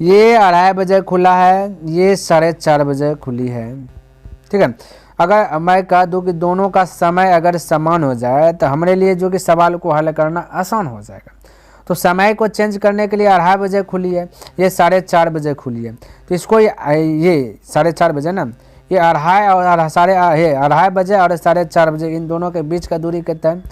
ये 2:30 बजे खुला है, ये 4:30 बजे खुली है। ठीक है, अगर मैं कह दूँ कि दोनों का समय अगर समान हो जाए तो हमारे लिए जो कि सवाल को हल करना आसान हो जाएगा। तो समय को चेंज करने के लिए 2:30 बजे खुली है, ये 4:30 बजे खुली है, तो इसको ये 4:30 बजे ना, ये 2:30 और 2:30 बजे और 4:30 बजे, इन दोनों के बीच का दूरी कितना है,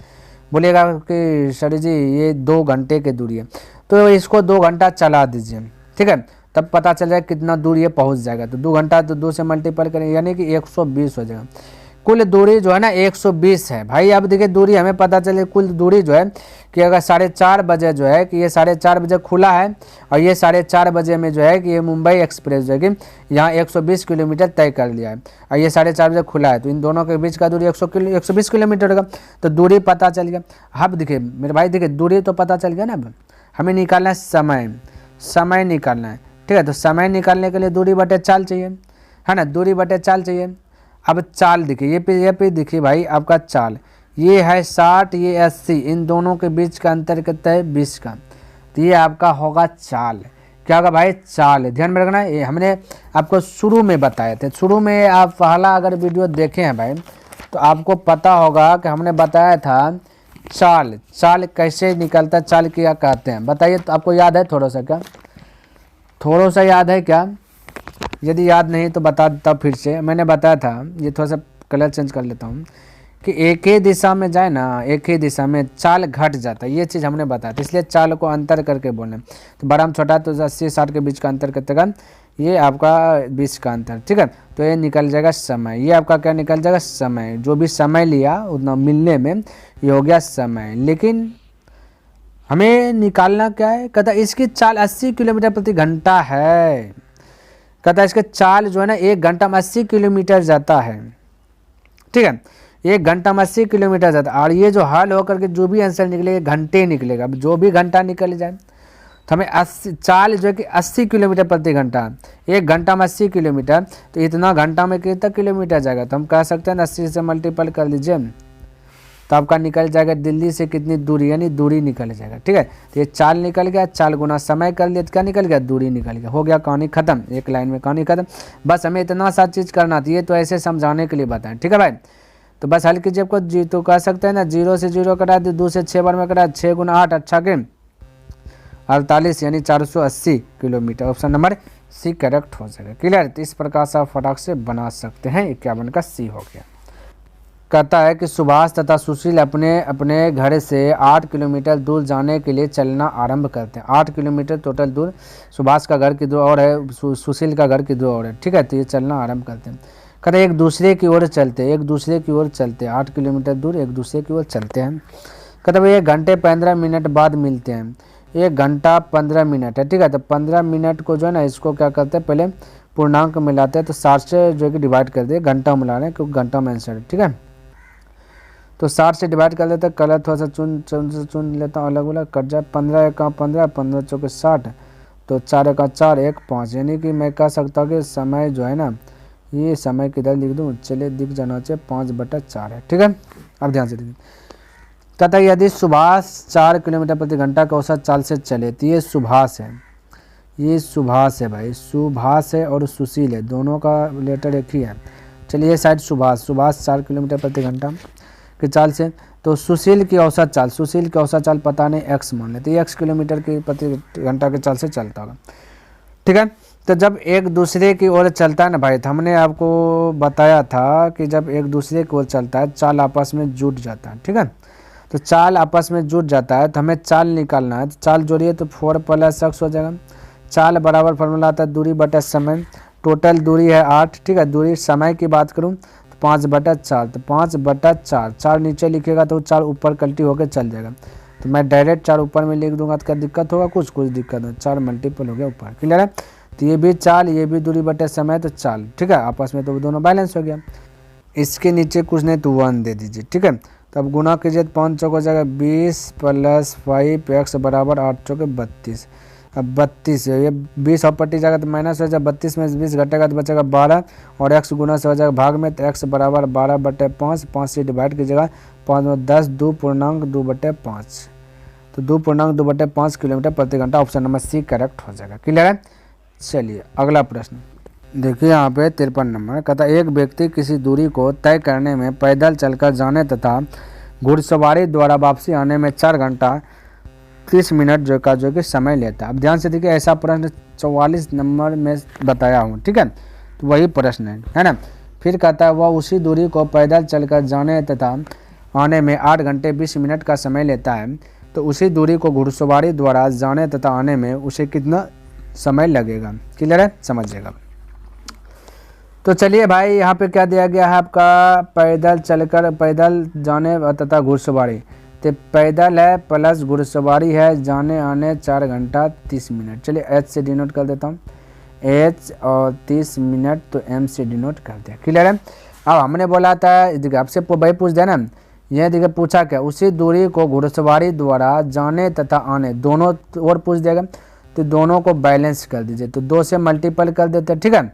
बोलिएगा कि सर जी ये 2 घंटे की दूरी है, तो इसको 2 घंटा चला दीजिए। ठीक है, तब पता चल जाएगा कितना दूर ये पहुंच जाएगा। तो 2 घंटा तो 2 से मल्टीपल करेंगे यानी कि 120 हो जाएगा। कुल दूरी जो है ना 120 है भाई। अब देखिए दूरी हमें पता चले, कुल दूरी जो है कि अगर 4:30 बजे जो है कि ये 4:30 बजे खुला है और ये 4:30 बजे में जो है कि ये मुंबई एक्सप्रेस जो है कि यहाँ 120 किलोमीटर तय कर लिया है और ये 4:30 बजे खुला है, तो इन दोनों के बीच का दूरी 120 किलोमीटर होगा। तो दूरी पता चल गया। अब देखिए मेरे भाई, देखिए दूरी तो पता चल गया ना, अब हमें निकालना है समय निकालना है। ठीक है, तो समय निकालने के लिए दूरी बटे चाल चाहिए, है ना, दूरी बटे चाल चाहिए। अब चाल देखिए, ये पे देखिए भाई आपका चाल, ये है 60, ये 80, इन दोनों के बीच का अंतर कितना है 20 का, तो ये आपका होगा चाल। क्या होगा भाई, चाल। ध्यान में रखना, ये हमने आपको शुरू में बताए थे, शुरू में आप पहला अगर वीडियो देखे हैं भाई तो आपको पता होगा कि हमने बताया था चाल कैसे निकलता है, चाल क्या कहते हैं, बताइए। तो आपको याद है थोड़ा सा, क्या थोड़ा सा याद है क्या? यदि याद नहीं तो बता देता फिर से। मैंने बताया था, ये थोड़ा सा कलर चेंज कर लेता हूँ, कि एक ही दिशा में जाए ना, एक ही दिशा में चाल घट जाता है, ये चीज़ हमने बताया था, इसलिए चाल को अंतर करके बोले। तो बड़ा में छोटा तो 80-60 के बीच का अंतर कितना, ये आपका 20 का अंतर। ठीक है, तो ये निकल जाएगा समय, ये आपका क्या निकल जाएगा समय, जो भी समय लिया उतना मिलने में ये हो गया समय। लेकिन हमें निकालना क्या है, कहता इसकी चाल 80 किलोमीटर प्रति घंटा है। कहता इसके चाल जो है ना 1 घंटा में 80 किलोमीटर जाता है। ठीक है, 1 घंटा में 80 किलोमीटर जाता है, और ये जो हल होकर के जो भी आंसर निकलेगा घंटे निकलेगा। अब जो भी घंटा निकल जाए तो हमें 80 चाल जो है कि 80 किलोमीटर प्रति घंटा, 1 घंटा में 80 किलोमीटर, तो इतना घंटा में कितना किलोमीटर जाएगा, तो हम कह सकते हैं 80 से मल्टीपल कर लीजिए, तो आपका निकल जाएगा दिल्ली से कितनी दूरी, यानी दूरी निकल जाएगा। ठीक है, तो ये चाल निकल गया, चाल गुना समय कर लिया तो क्या निकल गया, दूरी निकल गया। हो गया कहानी खत्म, एक लाइन में कहानी खत्म। बस हमें इतना सा चीज़ करना था, ये तो ऐसे समझाने के लिए बताएं। ठीक है भाई, तो बस हल कीजिए आपको जी, तो कह सकते हैं ना 0 से 0 कटा दे, 2 से 6 बार में कटा, 6 गुना 8 अच्छा के 48 यानी 480 kilometre. Option number C correct हो जाएगा। क्लियर, तो इस प्रकार से आप फटाक से बना सकते हैं। 51 का सी हो गया। कहता है कि सुभाष तथा सुशील अपने अपने घर से 8 किलोमीटर दूर जाने के लिए चलना आरंभ करते हैं। 8 किलोमीटर टोटल दूर सुभाष का घर की दूर और है, सुशील का घर की दूर और है। ठीक है, तो ये चलना आरंभ करते हैं। कहते हैं एक दूसरे की ओर चलते, एक दूसरे की ओर चलते, 8 किलोमीटर दूर एक दूसरे की ओर चलते हैं। कहते हैं 1 घंटे 15 मिनट बाद मिलते हैं। 1 घंटा 15 मिनट है। ठीक है, तो 15 मिनट को जो है ना इसको क्या करते हैं, पहले पूर्णांक मिलाते हैं, तो 60 से जो है कि डिवाइड कर दिए, घंटा मिला रहे हैं क्योंकि घंटा में आंसर है। ठीक है, तो 60 से डिवाइड कर लेते हैं, कलर थोड़ा सा चुन लेता हूँ, अलग अलग कट जाए। 15 का 15, 15 चौके 60, तो 4 का 4, 1 5, यानी कि मैं कह सकता हूँ कि समय जो है ना, ये समय किधर लिख दूँ, चलिए दिख जाना चाहिए, 5/4 है। ठीक है, अब ध्यान से देखिए। कहता है यदि सुभाष 4 किलोमीटर प्रति घंटा के औसत चाल से चले, तो ये सुभाष है, ये सुभाष है भाई, सुभाष है और सुशील है, दोनों का लेटर एक ही है। चलिए ये साइड सुभाष 4 किलोमीटर प्रति घंटा की चाल से, तो सुशील की औसत चाल, सुशील की औसत चाल पता नहीं x मान लेते, x किलोमीटर की प्रति घंटा के चाल से चलता होगा। ठीक है, तो जब एक दूसरे की ओर चलता है ना भाई, तो हमने आपको बताया था कि जब एक दूसरे की ओर चलता है चाल आपस में जुट जाता है। ठीक है, तो चाल आपस में जुट जाता है, तो हमें चाल निकालना है, तो चाल जोड़िए तो 4 + x हो जाएगा। चाल बराबर फॉर्मूला आता है दूरी बटा समय, टोटल दूरी है 8। ठीक है, दूरी समय की बात करूँ 5/4, तो 5/4, 4 नीचे लिखेगा तो 4 ऊपर कल्टी होकर चल जाएगा, तो मैं डायरेक्ट 4 ऊपर में लिख दूंगा, तो क्या दिक्कत होगा, कुछ दिक्कत हो, 4 मल्टीपल हो गया ऊपर। क्लियर है, तो ये भी चाल, ये भी दूरी बटे समय, तो चाल। ठीक है, आपस में तो दोनों बैलेंस हो गया। इसके नीचे कुछ नहीं तो 1 दे दीजिए। ठीक है, तो अब गुना कीजिए, 5 चौक हो जाएगा 20 + 5x बराबर 8 चौके 32। अब 32 ये 20 और पट्टी जाएगा तो माइनस हो जाएगा, 32 में 20 घटेगा तो बचेगा 12, और x गुना से हो जाएगा भाग में, तो x बराबर 12/5, 5 से डिवाइड कीजिएगा, 5 में 10, 2.2/5, तो 2.2/5 किलोमीटर प्रति घंटा। ऑप्शन नंबर सी करेक्ट हो जाएगा। क्लियर है, चलिए अगला प्रश्न देखिए, यहाँ पे 53 नंबर कहता एक व्यक्ति किसी दूरी को तय करने में पैदल चलकर जाने तथा घुड़सवारी द्वारा वापसी आने में 4 घंटा 30 मिनट जो कि समय लेता है। अब ध्यान से देखिए, ऐसा प्रश्न 44 नंबर में बताया हूँ। ठीक है, तो वही प्रश्न है ना। फिर कहता है वह उसी दूरी को पैदल चलकर जाने तथा आने में 8 घंटे 20 मिनट का समय लेता है, तो उसी दूरी को घुड़सवारी द्वारा जाने तथा आने में उसे कितना समय लगेगा। क्लियर है, समझिएगा। तो चलिए भाई, यहाँ पे क्या दिया गया है आपका, पैदल चलकर, पैदल जाने तथा घुड़सवारी, तो पैदल है प्लस घुड़सवारी है, जाने आने 4 घंटा 30 मिनट। चलिए h से डिनोट कर देता हूँ, h और 30 मिनट तो m से डिनोट कर दिया। क्लियर है। अब हमने बोला था, देखिए आपसे भाई पूछ दिया ना, यह देखिए पूछा क्या, उसी दूरी को घुड़सवारी द्वारा जाने तथा आने दोनों और पूछ देगा, तो दोनों को बैलेंस कर दीजिए, तो 2 से मल्टीपल कर देते। ठीक है,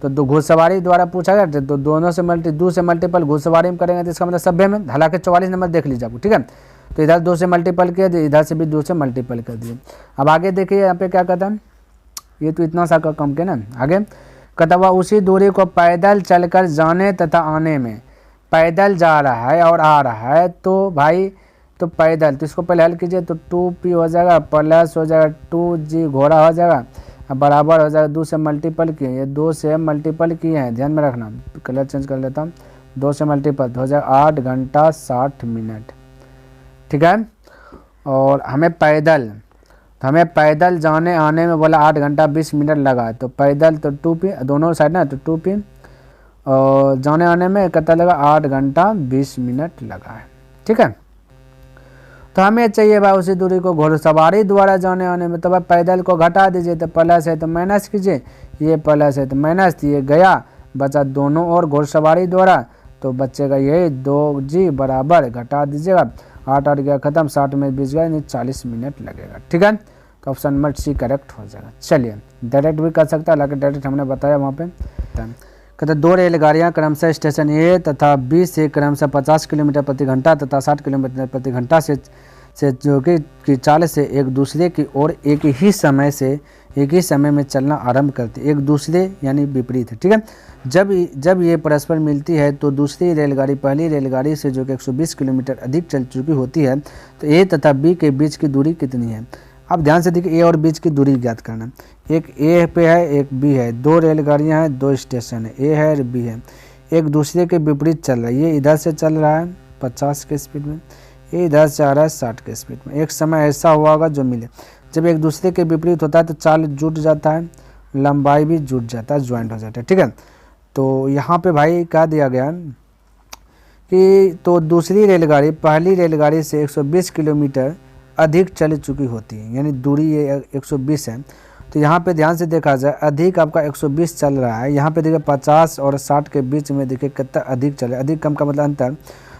तो घुड़सवारी द्वारा पूछा गया, तो दोनों से 2 से मल्टीपल घुड़सवारी में करेंगे, तो इसका मतलब सभ्य में, हालांकि 44 नंबर देख लीजिए आपको। ठीक है, तो इधर 2 से मल्टीपल किया, तो इधर से भी 2 से मल्टीपल कर दिए। अब आगे देखिए यहाँ पे क्या कहता है, ये तो इतना सा कम के ना, आगे कहता हुआ उसी दूरी को पैदल चलकर जाने तथा आने में, पैदल जा रहा है और आ रहा है, तो भाई तो पैदल, तो इसको पहले हल कीजिए, तो 2p हो जाएगा प्लस हो जाएगा 2g घोड़ा हो जाएगा, अब बराबर हो जाएगा 2 से मल्टीपल किए, ये 2 से मल्टीपल किए हैं, ध्यान में रखना, कलर चेंज कर लेता हूँ, 2 से मल्टीपल तो हो जाएगा 8 घंटा 60 मिनट। ठीक है, और हमें पैदल जाने आने में बोला 8 घंटा 20 मिनट लगा, तो पैदल तो 2p दोनों साइड ना, तो 2p और जाने आने में कितना लगा, 8 घंटा 20 मिनट लगा है। ठीक है, तो हमें चाहिए भाई उसी दूरी को घुड़सवारी द्वारा जाने आने में, तो भाई पैदल को घटा दीजिए, तो प्लस है तो माइनस कीजिए, ये प्लस है तो माइनस, ये गया बचा दोनों और घुड़सवारी द्वारा, तो बचेगा ये 2g बराबर, घटा दीजिएगा, 8 गया खत्म, 60 में 20 गया, 40 मिनट लगेगा। ठीक है, तो ऑप्शन नंबर सी करेक्ट हो जाएगा। चलिए डायरेक्ट भी कर सकता है, हालांकि डायरेक्ट हमने बताया वहाँ पे। कहते 2 रेलगाड़ियाँ क्रमशः स्टेशन ए तथा बी से क्रमशः 50 किलोमीटर प्रति घंटा तथा 60 किलोमीटर प्रति घंटा से जो कि चाल से एक दूसरे की ओर एक ही समय में चलना आरंभ करती है। एक दूसरे यानी विपरीत है, ठीक है। जब ये परस्पर मिलती है तो दूसरी रेलगाड़ी पहली रेलगाड़ी से जो कि 120 किलोमीटर अधिक चल चुकी होती है। तो ए तथा बी के बीच की दूरी कितनी है? अब ध्यान से देखिए, ए और बीच की दूरी ज्ञात करना। एक ए पे है, एक बी है, 2 रेलगाड़ियां हैं, 2 स्टेशन है, ए है और बी है, एक दूसरे के विपरीत चल रहा है। ये इधर से चल रहा है 50 के स्पीड में, ये इधर से आ रहा है 60 के स्पीड में। एक समय ऐसा हुआ होगा जो मिले, जब एक दूसरे के विपरीत होता है तो चाल जुट जाता है, लंबाई भी जुट जाता है, ज्वाइंट हो जाता है, ठीक है। तो यहाँ पे भाई क्या दिया गया कि तो दूसरी रेलगाड़ी पहली रेलगाड़ी से 120 किलोमीटर अधिक चल चुकी होती है, यानी दूरी ये 120 है। तो यहाँ पे ध्यान से देखा जाए, अधिक आपका 120 चल रहा है, यहाँ पे देखिए 50 और 60 के बीच में देखिए कितना अधिक चले, अधिक कम का मतलब अंतर।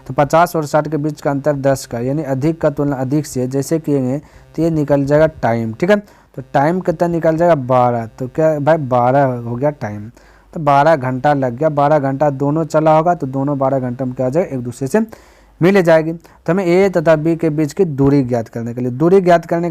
तो 50 और 60 के बीच का अंतर 10 का, यानी अधिक का तुलना अधिक से जैसे किएंगे तो ये निकल जाएगा टाइम, ठीक है। तो टाइम कितना निकल जाएगा? 12। तो क्या भाई 12 हो गया टाइम, तो 12 घंटा लग गया। 12 घंटा दोनों चला होगा तो दोनों 12 घंटा में क्या आ जाएगा, एक दूसरे से मिल जाएगी। तो हमें ए तथा बी के बीच की दूरी ज्ञात करने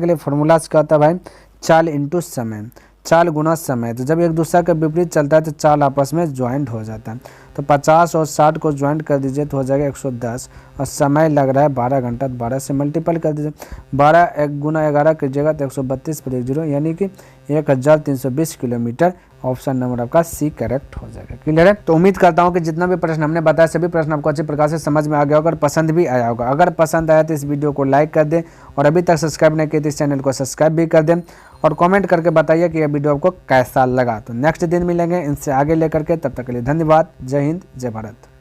के लिए फॉर्मूला क्या होता है भाई? चाल इंटू समय, चाल गुना समय। तो जब एक दूसरे के विपरीत चलता है तो चाल आपस में ज्वाइंट हो जाता है। तो 50 और 60 को ज्वाइंट कर दीजिए तो हो जाएगा 110, और समय लग रहा है 12 घंटा, तो 12 से मल्टीपल कर दीजिए। 12 1 गुना 11 कीजिएगा तो 132 पर 1 0, यानी कि 1320 किलोमीटर। ऑप्शन नंबर आपका सी करेक्ट हो जाएगा। क्लियर है? तो उम्मीद करता हूँ कि जितना भी प्रश्न हमने बताया सभी प्रश्न आपको अच्छे प्रकार से समझ में आ गया होगा और पसंद भी आया होगा। अगर पसंद आया तो इस वीडियो को लाइक कर दें, और अभी तक सब्सक्राइब नहीं किए तो इस चैनल को सब्सक्राइब भी कर दें, और कमेंट करके बताइए कि यह वीडियो आपको कैसा लगा। तो नेक्स्ट दिन मिलेंगे इनसे आगे लेकर के, तब तक के लिए धन्यवाद। जय हिंद, जय भारत।